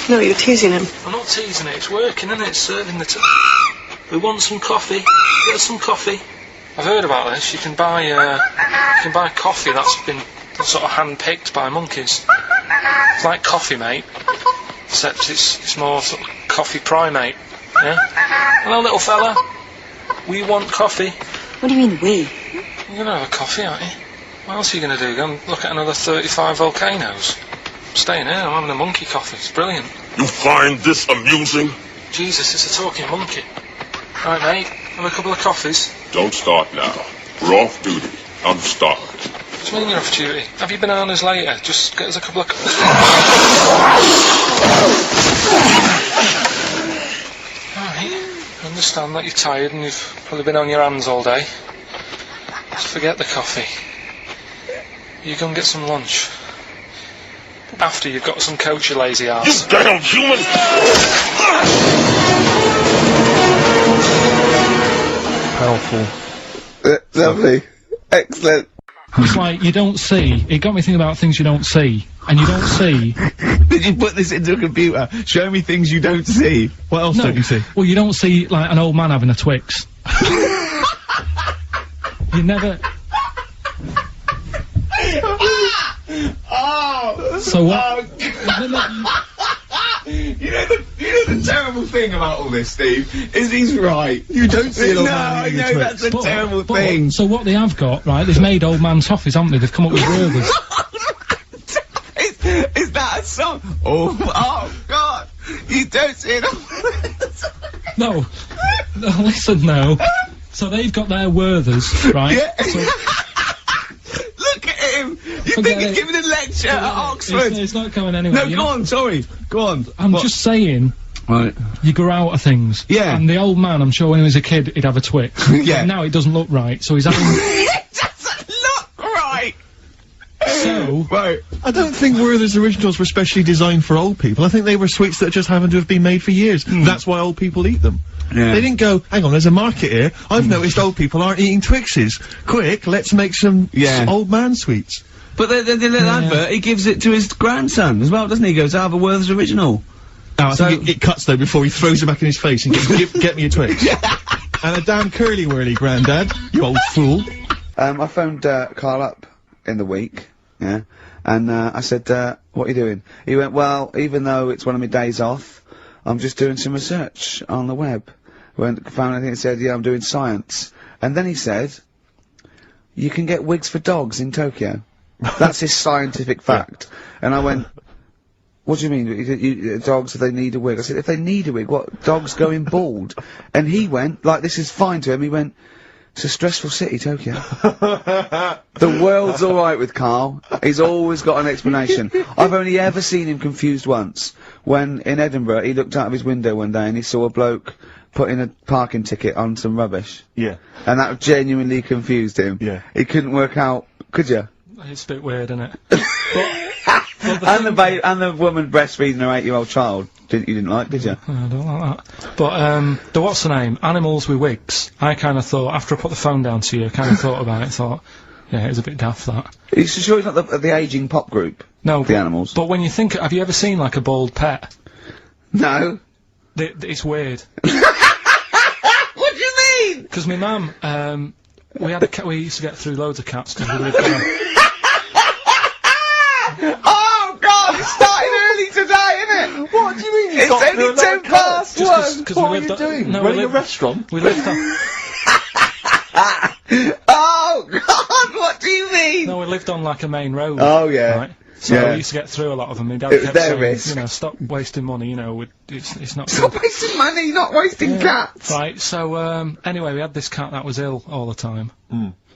No, you're teasing him. I'm not teasing it. It's working, isn't it? It's serving the... We want some coffee. Get us some coffee. I've heard about this. You can buy coffee that's been sort of hand-picked by monkeys. It's like Coffee Mate, except it's more sort of coffee primate. Yeah. Hello, little fella. We want coffee. What do you mean, we? You're gonna have a coffee, aren't you? What else are you gonna do? Go and look at another 35 volcanoes? I'm staying here. I'm having a monkey coffee. It's brilliant. You find this amusing? Jesus, it's a talking monkey. Right, mate. Have a couple of coffees. Don't start now. We're off duty. I'm starved. What do you mean you're off duty? Have you bananas later? Just get us a couple of coffees. Alright. I understand that you're tired and you've probably been on your hands all day. Just forget the coffee. You go and get some lunch. After you've got some coach, you lazy arse. You damn human! Powerful. Lovely. Excellent. It's like, you don't see. It got me thinking about things you don't see. And you don't see. Did you put this into a computer? Show me things you don't see. What else don't you see? Well, you don't see, like, an old man having a Twix. You never... Oh! So what? You know the terrible thing about all this, Steve, is he's right. You don't see an old man having a Twix. No, that's a terrible thing. So what they have got, right, they've made old man toffees, haven't they? They've come up with burgers. Is that a song? Oh God! You don't see it. No, listen now. So they've got their Werthers, right? Yeah. So Look at him! You think he's giving a lecture at Oxford? It's not going anywhere. No, go on, sorry. Go on. I'm just saying. Right. You grow out of things. Yeah. And the old man, I'm sure when he was a kid, he'd have a Twix. Yeah. But now it doesn't look right, so he's having... It doesn't look right! So... Right. I don't think Werther's originals were specially designed for old people. I think they were sweets that just happened to have been made for years. That's why old people eat them. Yeah. They didn't go, hang on, there's a market here. I've noticed old people aren't eating Twixes. Quick, let's make some old man sweets. But the little advert, he gives it to his grandson as well, doesn't he? He goes, I have a Werther's original. Oh, I think it cuts, though, before he throws it back in his face and goes, get me a Twix. And a damn curly-whirly, Grandad, you old fool. I phoned, Carl up in the week, yeah, and, I said, what are you doing? He went, well, even though it's one of my days off, I'm just doing some research on the web. Found anything that said, yeah, I'm doing science. And then he said, you can get wigs for dogs in Tokyo. That's his scientific fact. And I went, what do you mean, dogs, if they need a wig? I said, if they need a wig, what, dogs going bald? And he went, like, this is fine to him, he went, it's a stressful city, Tokyo. The world's alright with Carl. He's always got an explanation. I've only ever seen him confused once. When, in Edinburgh, he looked out of his window one day and he saw a bloke putting a parking ticket on some rubbish. Yeah. And that genuinely confused him. Yeah. He couldn't work out, could you? It's a bit weird, isn't it? And the woman breastfeeding her 8-year-old child. You didn't like, did you? I don't like that. But, the what's the name? Animals with wigs. I kind of thought, after I put the phone down to you, I kind of thought about it, thought, yeah, it was a bit daft, that. Are you sure it's not the ageing pop group? No. The Animals? But when you think, have you ever seen, like, a bald pet? No. It's weird. What do you mean? Because my mum, we had a cat, we used to get through loads of cats because we lived on. Oh God, it started early today, innit? What do you mean It's only 10 past 1! What What are you doing? No, Running a restaurant? We lived on. Oh God, what do you mean? No, we lived on like a main road. Oh yeah. Right? So we used to get through a lot of them. My dad It was kept their saying, risk. you know, stop wasting money, you know, it's not Stop good. wasting money, not wasting cats! Right, so, anyway, we had this cat that was ill all the time.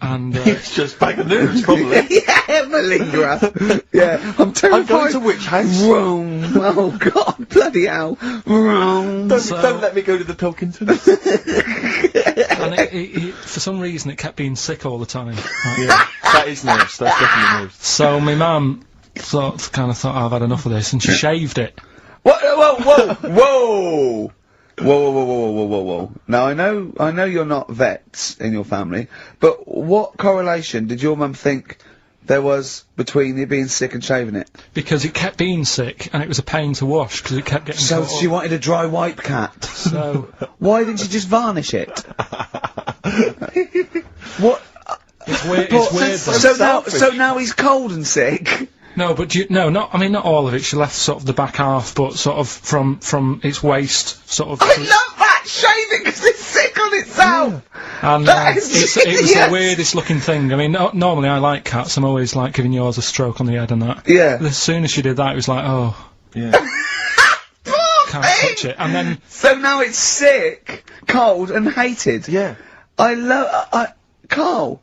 And, It's just bag of nerves, probably. Yeah, malingerer. Yeah, I'm terrified. I'm going to which house? Rome. Oh God, bloody hell. Rome. Don't let me go to the Pilkingtons. and it, for some reason, it kept being sick all the time. Right? Yeah, that is nerves. That's definitely nerves. So my mum kind of thought, oh, I've had enough of this, and she shaved it. What? Whoa! Whoa! Now I know you're not vets in your family, but what correlation did your mum think there was between you being sick and shaving it? Because it kept being sick, and it was a pain to wash, because it kept getting So caught she up. wanted a dry wipe cat. So, Why didn't you just varnish it? What? it's weird, it's weird though. So now he's cold and sick. No, but I mean, not all of it. She left sort of the back half, but sort of from its waist, sort of. I love that! Shave it because it's sick on itself! And That is it was genius. the weirdest looking thing. I mean, normally I like cats. I'm always like giving yours a stroke on the head and that. Yeah. But as soon as she did that, it was like, oh, Yeah. can't touch it. And then So now it's sick, cold, and hated. Yeah. I love. Carl.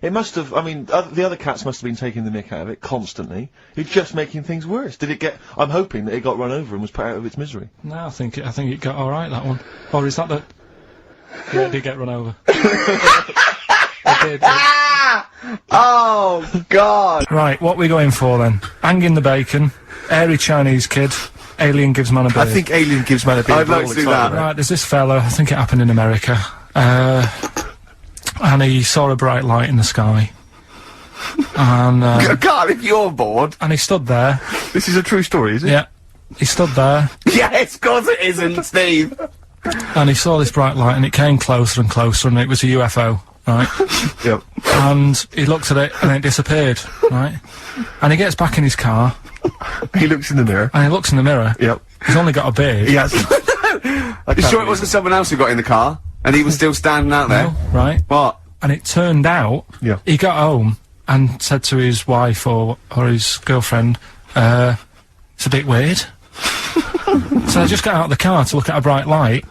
It must have, I mean, the other cats must have been taking the mick out of it constantly. It's just making things worse. Did it get, I'm hoping that it got run over and was put out of its misery. no, I think it got all right, that one. Or is that the? Yeah, it did get run over. It did. Oh God. Right, what we going for then? Hanging the bacon, airy Chinese kid, alien gives man a beard. I think Alien gives man a beard. I'd like to do that. Right, there's this fella, I think it happened in America, and he saw a bright light in the sky. And, Carl, if you're bored. and he stood there. This is a true story, is it? Yeah. He stood there, Yes, of course it isn't, Steve. and he saw this bright light, and it came closer and closer, and it was a UFO, right? Yep. And he looked at it, and it disappeared, right? And he gets back in his car, He looks in the mirror. and he looks in the mirror. Yep. He's only got a beard. He has. You sure it wasn't someone else who got in the car? And he was still standing out there? No, right? What? And it turned out, Yeah. he got home and said to his wife or his girlfriend, it's a bit weird. So I just got out of the car to look at a bright light,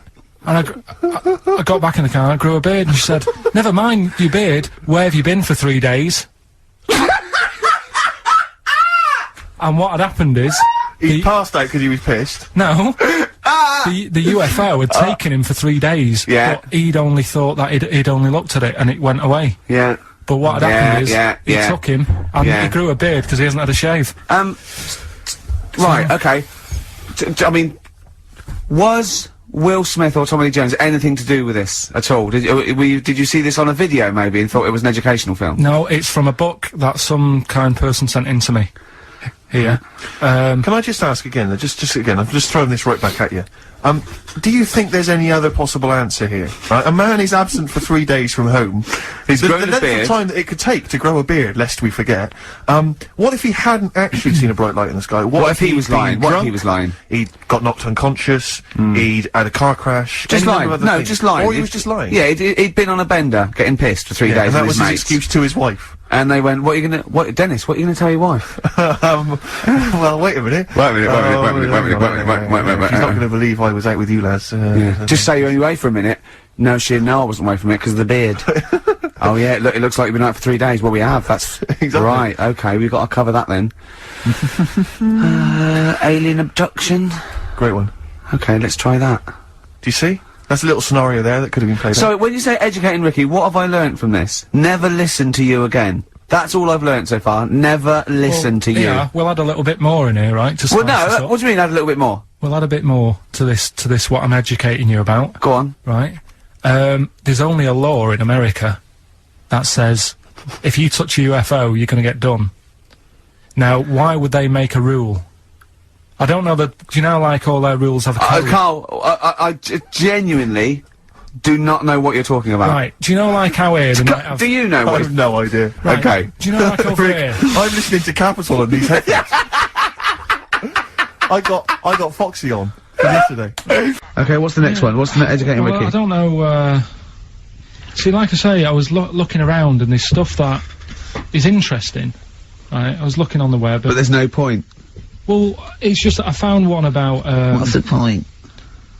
and I got back in the car and I grew a beard, and she said, never mind your beard, where have you been for 3 days? And what had happened is... He passed out because he was pissed. No. The UFO had taken him for 3 days. Yeah. But he'd only thought that he'd only looked at it and it went away. Yeah. But what had happened is, he took him, and he grew a beard because he hasn't had a shave. Right, okay. I mean, was Will Smith or Tommy Lee Jones anything to do with this at all? Did you see this on a video, maybe, and thought it was an educational film? No, it's from a book that some kind person sent in to me. Here. Can I just ask again, just again, I'm just throwing this right back at you. Do you think there's any other possible answer here? Right? A man is absent for 3 days from home. He's grown a length beard. of time that it could take to grow a beard, lest we forget. What if he hadn't actually seen a bright light in the sky? What if he was lying? What if he was lying? He'd got knocked unconscious, he'd had a car crash. Just lying. No, just lying. Or he was just lying. Yeah, he'd been on a bender, getting pissed for 3 days and that with was his his mates. excuse to his wife. And they went, Dennis, what are you gonna tell your wife? Well, wait a minute. Wait a minute. She's not gonna believe I was out with you, lads. Just say you're only away for a minute. No, she didn't know I wasn't away from it because of the beard. Oh yeah, look, it looks like you've been out for 3 days. Well, we have. That's exactly right. Okay, we've got to cover that then. Alien abduction. Great one. Okay, let's try that. Do you see? That's a little scenario there that could have been played out. So, when you say educating Ricky, what have I learnt from this? Never listen to you again. That's all I've learnt so far. Never listen to you. Yeah, we'll add a little bit more in here, right? To well, no, what do you mean add a little bit more? We'll add a bit more to this what I'm educating you about. Go on. Right. There's only a law in America that says if you touch a UFO, you're gonna get done. Now, why would they make a rule? I don't know that. Do you know, like, all their rules have a code? Carl, I genuinely do not know what you're talking about. Right. Do you know, like, how here they might have... Do you know what? I have no idea. Right. Okay. Do you know, like, over here? I'm listening to Capital on these headphones. I got Foxy on from yesterday. Okay, what's the next one? What's the educating Ricky? I don't know, see, like I say, I was looking around and there's stuff that is interesting. Right? I was looking on the web. But there's no point. Well, it's just that I found one about, what's the point?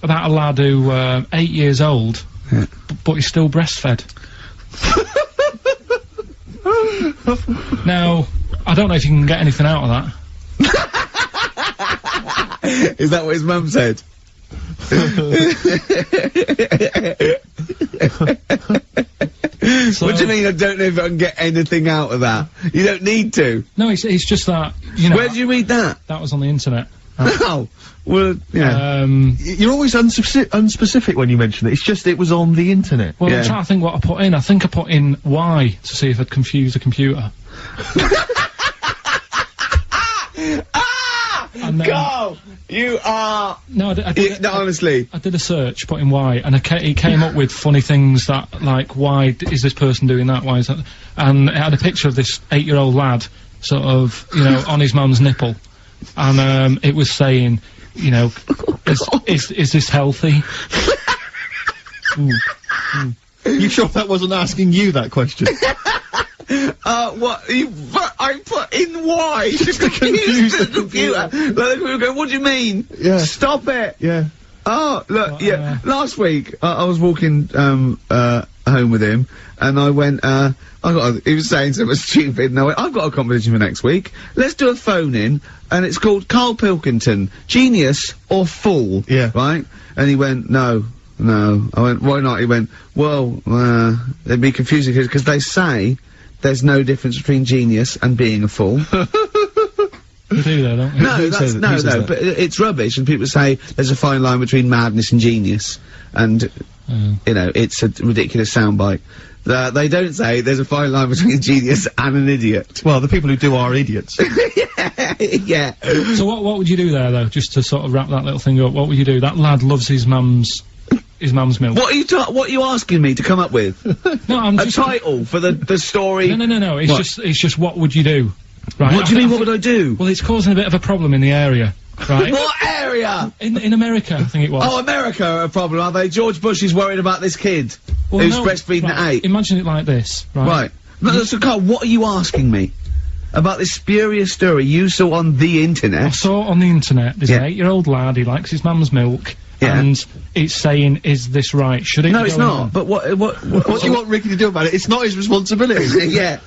About a lad who, 8 years old, but he's still breastfed. Now, I don't know if you can get anything out of that. Is that what his mum said? What do you mean I don't know if I can get anything out of that? You don't need to. No, it's just that, you know... Where did you read that? That was on the internet. Oh, well, yeah. You're always unspecific when you mention it. It's just it was on the internet. Well, I'm trying to think what I put in. I think I put in Y to see if I'd confuse a computer. And then, Carl, you are... No, I did no, honestly. I did a search, put in Y, and he came up with funny things that, like, why is this person doing that, why is that... And it had a picture of this 8-year-old lad, sort of, you know, on his mum's nipple. And, it was saying, you know, is this healthy? You sure that wasn't asking you that question? What? I put in Y just to confuse the computer. Like, the computer go, what do you mean? Yeah. Stop it! Yeah. Oh, look, yeah. Last week, I was walking, home with him, and I went, he was saying something stupid, and I went, I've got a competition for next week. Let's do a phone-in, and it's called Karl Pilkington, Genius or Fool. Yeah. Right? And he went, no. I went, why not? He went, well, it'd be confusing, because they say there's no difference between genius and being a fool. You do though, don't you? No, but it's rubbish, and people say there's a fine line between madness and genius, and, you know, it's a ridiculous soundbite. They don't say there's a fine line between a genius and an idiot. Well, the people who do are idiots. Yeah. So what would you do there, though, just to sort of wrap that little thing up? What would you do? That lad loves his mum's milk. What are you asking me to come up with? No, I'm just... A title for the story? No, it's just what would you do? Right. What do you mean, what would I do? Well, it's causing a bit of a problem in the area, right? What area? In America, I think it was. Oh, America are a problem, are they? George Bush is worried about this kid who's breastfeeding at 8. Imagine it like this, right? Right. No, so Carl, what are you asking me? About this spurious story you saw on the internet? I saw it on the internet. There's an 8-year-old lad, he likes his mum's milk, Yeah. And it's saying, is this right? Should it No, be it's going not. on? But what What do you want Ricky to do about it? It's not his responsibility. yeah.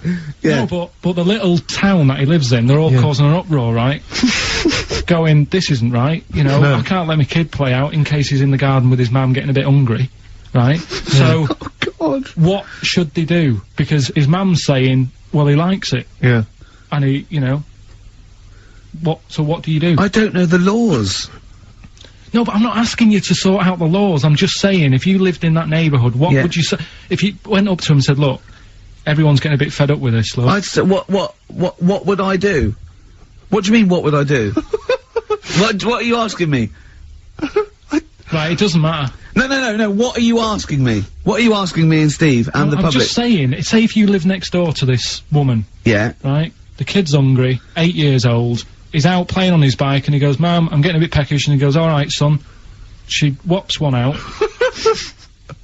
No, but the little town that he lives in, they're all causing an uproar, right? Going, this isn't right, you know, I can't let my kid play out in case he's in the garden with his mum getting a bit hungry, right? So, what should they do? Because his mum's saying, well, he likes it. Yeah. And he, you know, so what do you do? I don't know the laws. No, but I'm not asking you to sort out the laws, I'm just saying, if you lived in that neighbourhood, what would you say, if you went up to him and said, look, everyone's getting a bit fed up with this, look. I'd say, what would I do? What do you mean, what would I do? What are you asking me? Right, it doesn't matter. No, what are you asking me? What are you asking me and Steve and the I'm public? just saying, say if you live next door to this woman. Yeah. Right? The kid's hungry, 8 years old, he's out playing on his bike and he goes, Mum, I'm getting a bit peckish, and he goes, alright son. She whops one out.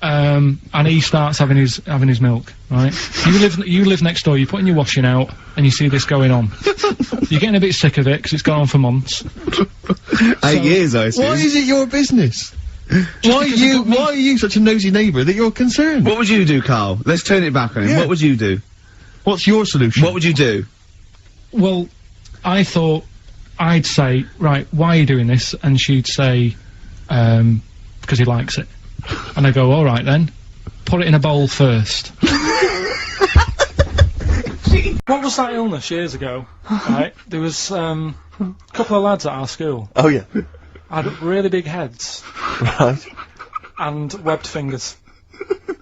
And he starts having his milk, right? You live next door, you're putting your washing out, and you see this going on. You're getting a bit sick of it, because it's gone on for months. 8 years, I assume. Why is it your business? Why are you such a nosy neighbour that you're concerned? What would you do, Carl? Let's turn it back on him. Yeah. What would you do? What's your solution? What would you do? Well, I thought I'd say, right, why are you doing this? And she'd say, because he likes it. And I go, alright then, put it in a bowl first. What was that illness years ago? Right, there was, a couple of lads at our school. Oh yeah. Had really big heads. Right. And webbed fingers.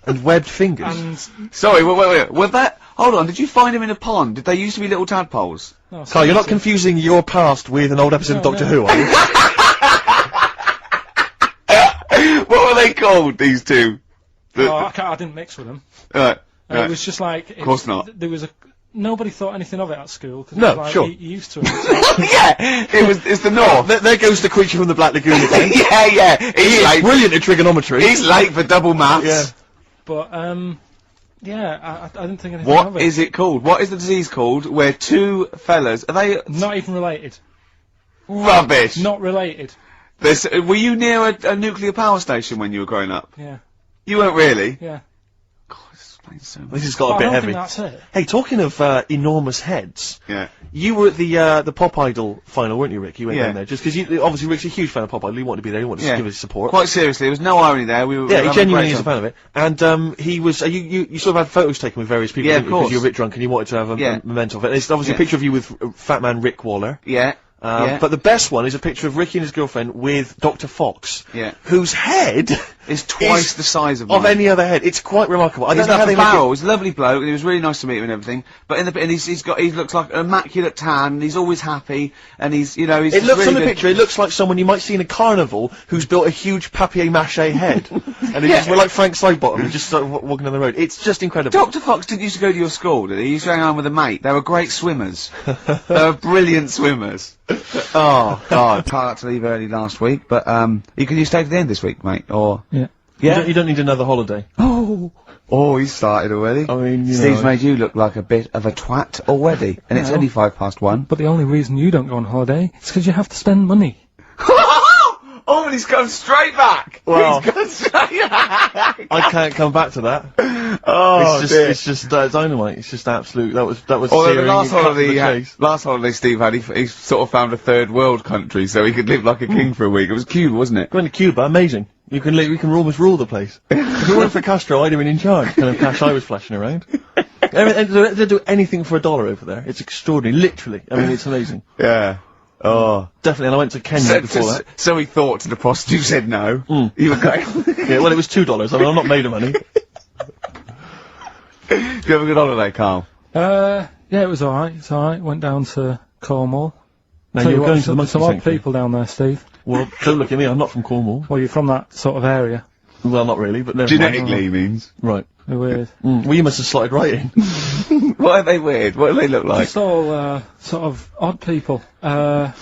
And webbed fingers? And... Sorry, wait. Was that... Hold on, did you find him in a pond? Did they used to be little tadpoles? No, Carl, you're not confusing your past with an old episode of Doctor Who, are you? What were they called, these two? I didn't mix with them. Right. It was just like... Of course not. There was nobody thought anything of it at school. Cause No, it was like, sure. You used to it. Yeah! It's the north. There goes the creature from the Black Lagoon again. yeah. He's late. Brilliant at trigonometry. He's late for double maths. Yeah. But, yeah, I didn't think anything of What it. is it called? What is the disease called where two fellas... Are they... Not even related. Rubbish! Not related. Were you near a nuclear power station when you were growing up? Yeah. You weren't really? Yeah. God, this explains so much. This has got a I bit don't heavy. think that's it. Hey, talking of enormous heads, Yeah. you were at the Pop Idol final, weren't you, Rick? You went Yeah. down there just because obviously Rick's a huge fan of Pop Idol. He wanted to be there. He wanted to give his support. Quite seriously, there was no irony there. We were Yeah, having he genuinely great is a time. fan of it. And he was. You sort of had photos taken with various people. Yeah, didn't of you? 'Cause course. you were a bit drunk and you wanted to have a memento of it. There's obviously a picture of you with Fat Man Rick Waller. Yeah. But the best one is a picture of Ricky and his girlfriend with Dr. Fox. Yeah. Whose head is twice the size of mine. any other head. It's quite remarkable. I don't know how they barrel. He's a lovely bloke, and he was really nice to meet him and everything. But he looks like an immaculate tan. And he's always happy, and he's It just looks really on the good. picture. It looks like someone you might see in a carnival who's built a huge papier-mâché head, and we're like Frank Sidebottom, just sort of walking down the road. It's just incredible. Dr. Fox didn't used to go to your school, did he? He used to hang around with a mate. They were great swimmers. They were brilliant swimmers. Oh God! Carl had to leave early last week, but you stay to the end this week, mate, or Yeah. You don't need another holiday. Oh, he started already. I mean, Steve's made you look like a bit of a twat already, and it's only 1:05. But the only reason you don't go on holiday is because you have to spend money. Oh, and he's gone straight back. Well, he's gone straight back. I can't come back to that. Oh, it's just dynamite. It's just absolute. That was. Although searing the last and cut to holiday, the chase. last holiday Steve had, he sort of found a third world country so he could live like a king for a week. It was Cuba, wasn't it? Going to Cuba, amazing. You can almost rule the place. If it weren't for Castro, I'd have been in charge. Kind of cash I was flashing around. They do anything for $1 over there. It's extraordinary, literally. I mean, it's amazing. Yeah. Oh. Definitely, and I went to Kenya before that. So he thought to the prostitute, said no. You were going. Yeah, well, it was $2. I mean, I'm not made of money. Did you have a good holiday, Carl? Yeah, it was alright. It's alright. Went down to Cornwall. Now, Tell you you were what, going to the monkey some odd sanctuary. people down there, Steve. Well, don't look at me, I'm not from Cornwall. Well, you're from that sort of area. Well, not really, but never mind. Genetically means. Right. They're weird. Well, you must have slotted right in. Why are they weird? What do they look like? Just all, sort of odd people. A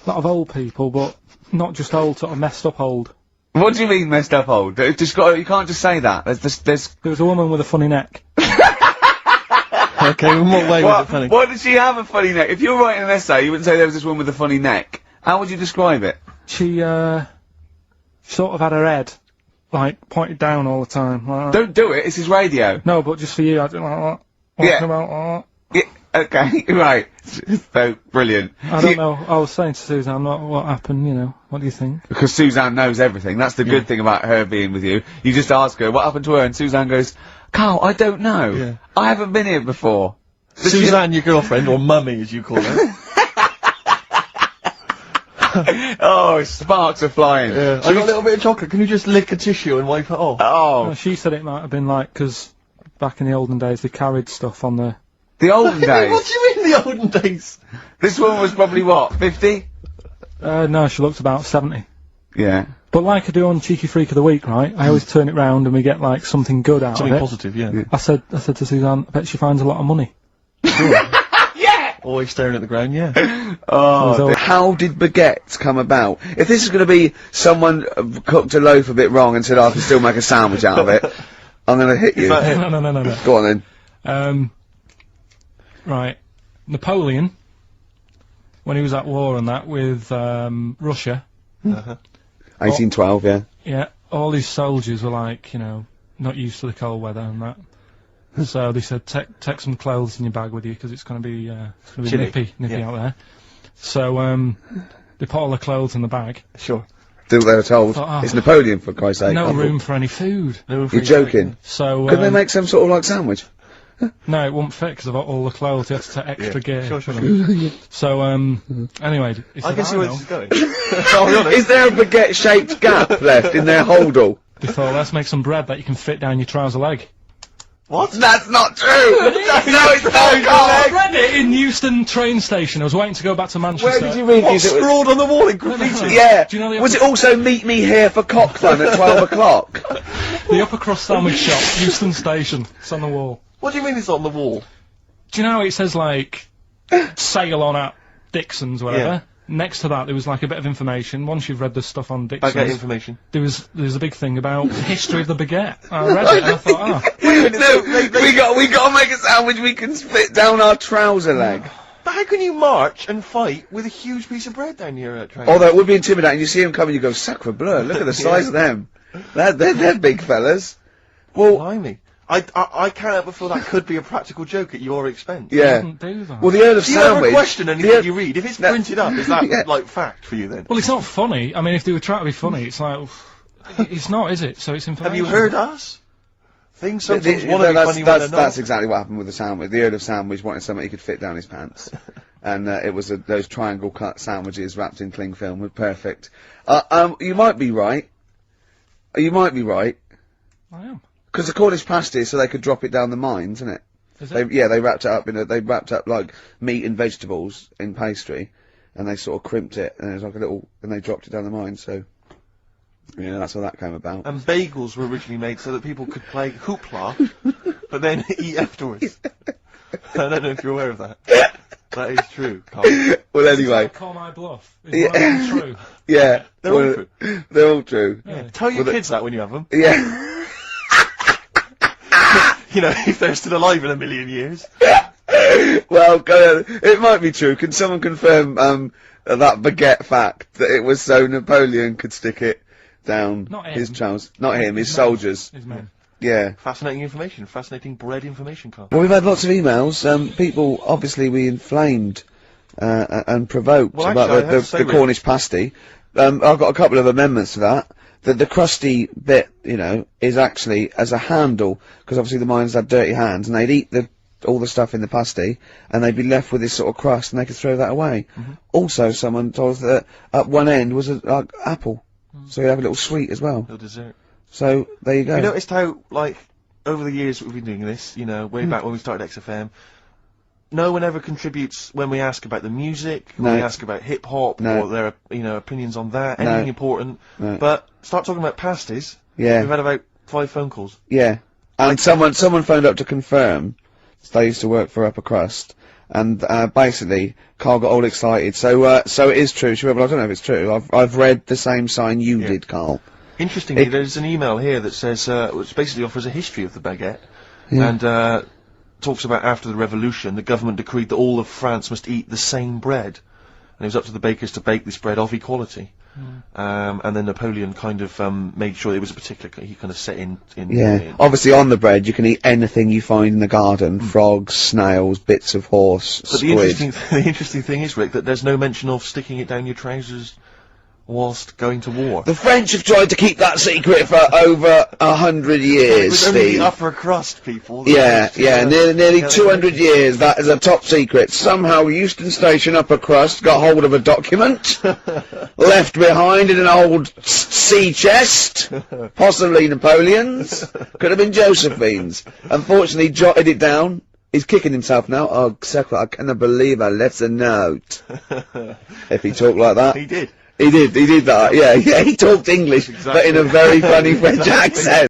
lot of old people, but not just old, sort of messed up old. What do you mean messed up old? You can't just say that. There's... There was a woman with a funny neck. Okay, in what way was it funny? Why did she have a funny neck? If you're writing an essay, you wouldn't say there was this woman with a funny neck. How would you describe it? She sort of had her head, like, pointed down all the time. Like Don't do it, it's his radio. No, but just for you, I didn't like that. Yeah. Talking about Yeah, okay, right. So, brilliant. I don't know, I was saying to Suzanne, what happened, you know, what do you think? Because Suzanne knows everything, that's the good thing about her being with you. You just ask her, what happened to her, and Suzanne goes, Carl, I don't know. Yeah. I haven't been here before. Suzanne, your girlfriend, or mummy as you call her. Oh, sparks are flying. Yeah. I got a little bit of chocolate, can you just lick a tissue and wipe it off? Oh. No, she said it might have been like, because back in the olden days they carried stuff on the... The olden days? What do you mean the olden days? This woman was probably what, 50? No, she looked about 70. Yeah. But like I do on Cheeky Freak of the Week, right, I always turn it round and we get, like, something good out Something of it. positive, yeah. I said to Suzanne, I bet she finds a lot of money. Always staring at the ground, yeah. Oh, how did baguettes come about? If this is going to be someone cooked a loaf a bit wrong and said, I can still make a sandwich out of it, I'm going to hit you. No. Go on then. Right. Napoleon, when he was at war and that with, Russia. 1812, yeah. Yeah, all his soldiers were like, you know, not used to the cold weather and that. So they said, take some clothes in your bag with you, because it's going to be nippy out there. So, they put all the clothes in the bag. Sure. Do what they were told. Thought, It's Napoleon, for Christ's sake. No room for any food. You're joking. So, Couldn't they make some sort of, like, sandwich? No, it wouldn't fit, because of all the clothes. You had to take extra gear. Sure. So, anyway, he said, I can see where this is going. Is there a baguette-shaped gap left in their holdall? They thought, let's make some bread that you can fit down your trouser leg. What? That's not true! No, it's not, I read it in Euston train station. I was waiting to go back to Manchester. Where did you read this? Scrawled on the wall in graffiti? Yeah. Do you know the Was it also meet me here for cock fun at 12 o'clock? The upper crust sandwich shop, Euston station. It's on the wall. What do you mean it's on the wall? Do you know how it says, like, sail on at Dixon's, whatever? Yeah. Next to that, there was, like, a bit of information. Once you've read the stuff on Dixon's... Baguette information. There was a big thing about the history of the baguette. I read it and I thought, we got to make a sandwich we can split down our trouser leg. But how can you march and fight with a huge piece of bread down your train? Although it would be intimidating. You see them coming, you go, sacre bleu, look at the size of them. They're big fellas. Well, blimey. I can't help but feel that could be a practical joke at your expense. Yeah. do that. Well, the Earl of Do you ever Sandwich... question anything you read? If it's printed up, is that, Yeah. like, fact for you then? Well, it's not funny. I mean, if they were trying to be funny, it's like... it's not, is it? So it's information. Have you heard us? Things sometimes want to be funny when they're not. That's exactly what happened with the sandwich. The Earl of Sandwich wanted something he could fit down his pants. And it was those triangle cut sandwiches wrapped in cling film were perfect. You might be right. You might be right. I am. Because the Cornish pasty, so they could drop it down the mines, isn't it? Is it? They wrapped it up they wrapped up like meat and vegetables in pastry, and they sort of crimped it, and it was like and they dropped it down the mine, so, yeah, that's how that came about. And bagels were originally made so that people could play hoopla, but then eat afterwards. I don't know if you're aware of that. That is true, Carl. Well, anyway. Call my bluff. Is one of them true? Yeah. They're all true. They're all true. Yeah. Tell your kids that when you have them. Yeah. You know, if they're still alive in a million years. Well, it might be true. Can someone confirm that baguette fact that it was so Napoleon could stick it down his trousers? Not him, his soldiers. His men. Yeah. Fascinating information. Fascinating bread information, Carl. Well, we've had lots of emails. People, obviously, we inflamed and provoked Well, about actually, I have to say, the Cornish pasty. I've got a couple of amendments to that. The crusty bit, you know, is actually as a handle, because obviously the miners had dirty hands, and they'd eat all the stuff in the pasty, and they'd be left with this sort of crust, and they could throw that away. Also, someone told us that at one end was a apple, so you have a little sweet as well. No dessert. So, there you go. You noticed how, like, over the years we've been doing this, you know, way back when we started XFM, no one ever contributes when we ask about the music, when we ask about hip-hop, or their, you know, opinions on that, anything important. But start talking about pasties. Yeah. We've had about 5 phone calls. Yeah. And someone phoned up to confirm they used to work for Upper Crust, and basically Carl got all excited. So it is true. She went, well, I don't know if it's true. I've read the same sign you did, Carl. Interestingly, there's an email here that says, which basically offers a history of the baguette, and talks about after the revolution, the government decreed that all of France must eat the same bread, and it was up to the bakers to bake this bread of equality. and then Napoleon kind of made sure it was a particular. He kind of set in. Obviously, on the bread you can eat anything you find in the garden: frogs, snails, bits of horse, but squid. the interesting thing is, Rick, that there's no mention of sticking it down your trousers whilst going to war. The French have tried to keep that secret for over 100 years, It was only Steve. the upper crust people. Nearly 200 years, that is a top secret. Somehow Euston Station upper crust got hold of a document, left behind in an old sea chest, possibly Napoleon's, could have been Josephine's. Unfortunately, jotted it down. He's kicking himself now. Oh, Secret, I cannot believe I left a note. If he talked like that. He did. He did that, yeah, he talked English, but in a very funny French accent.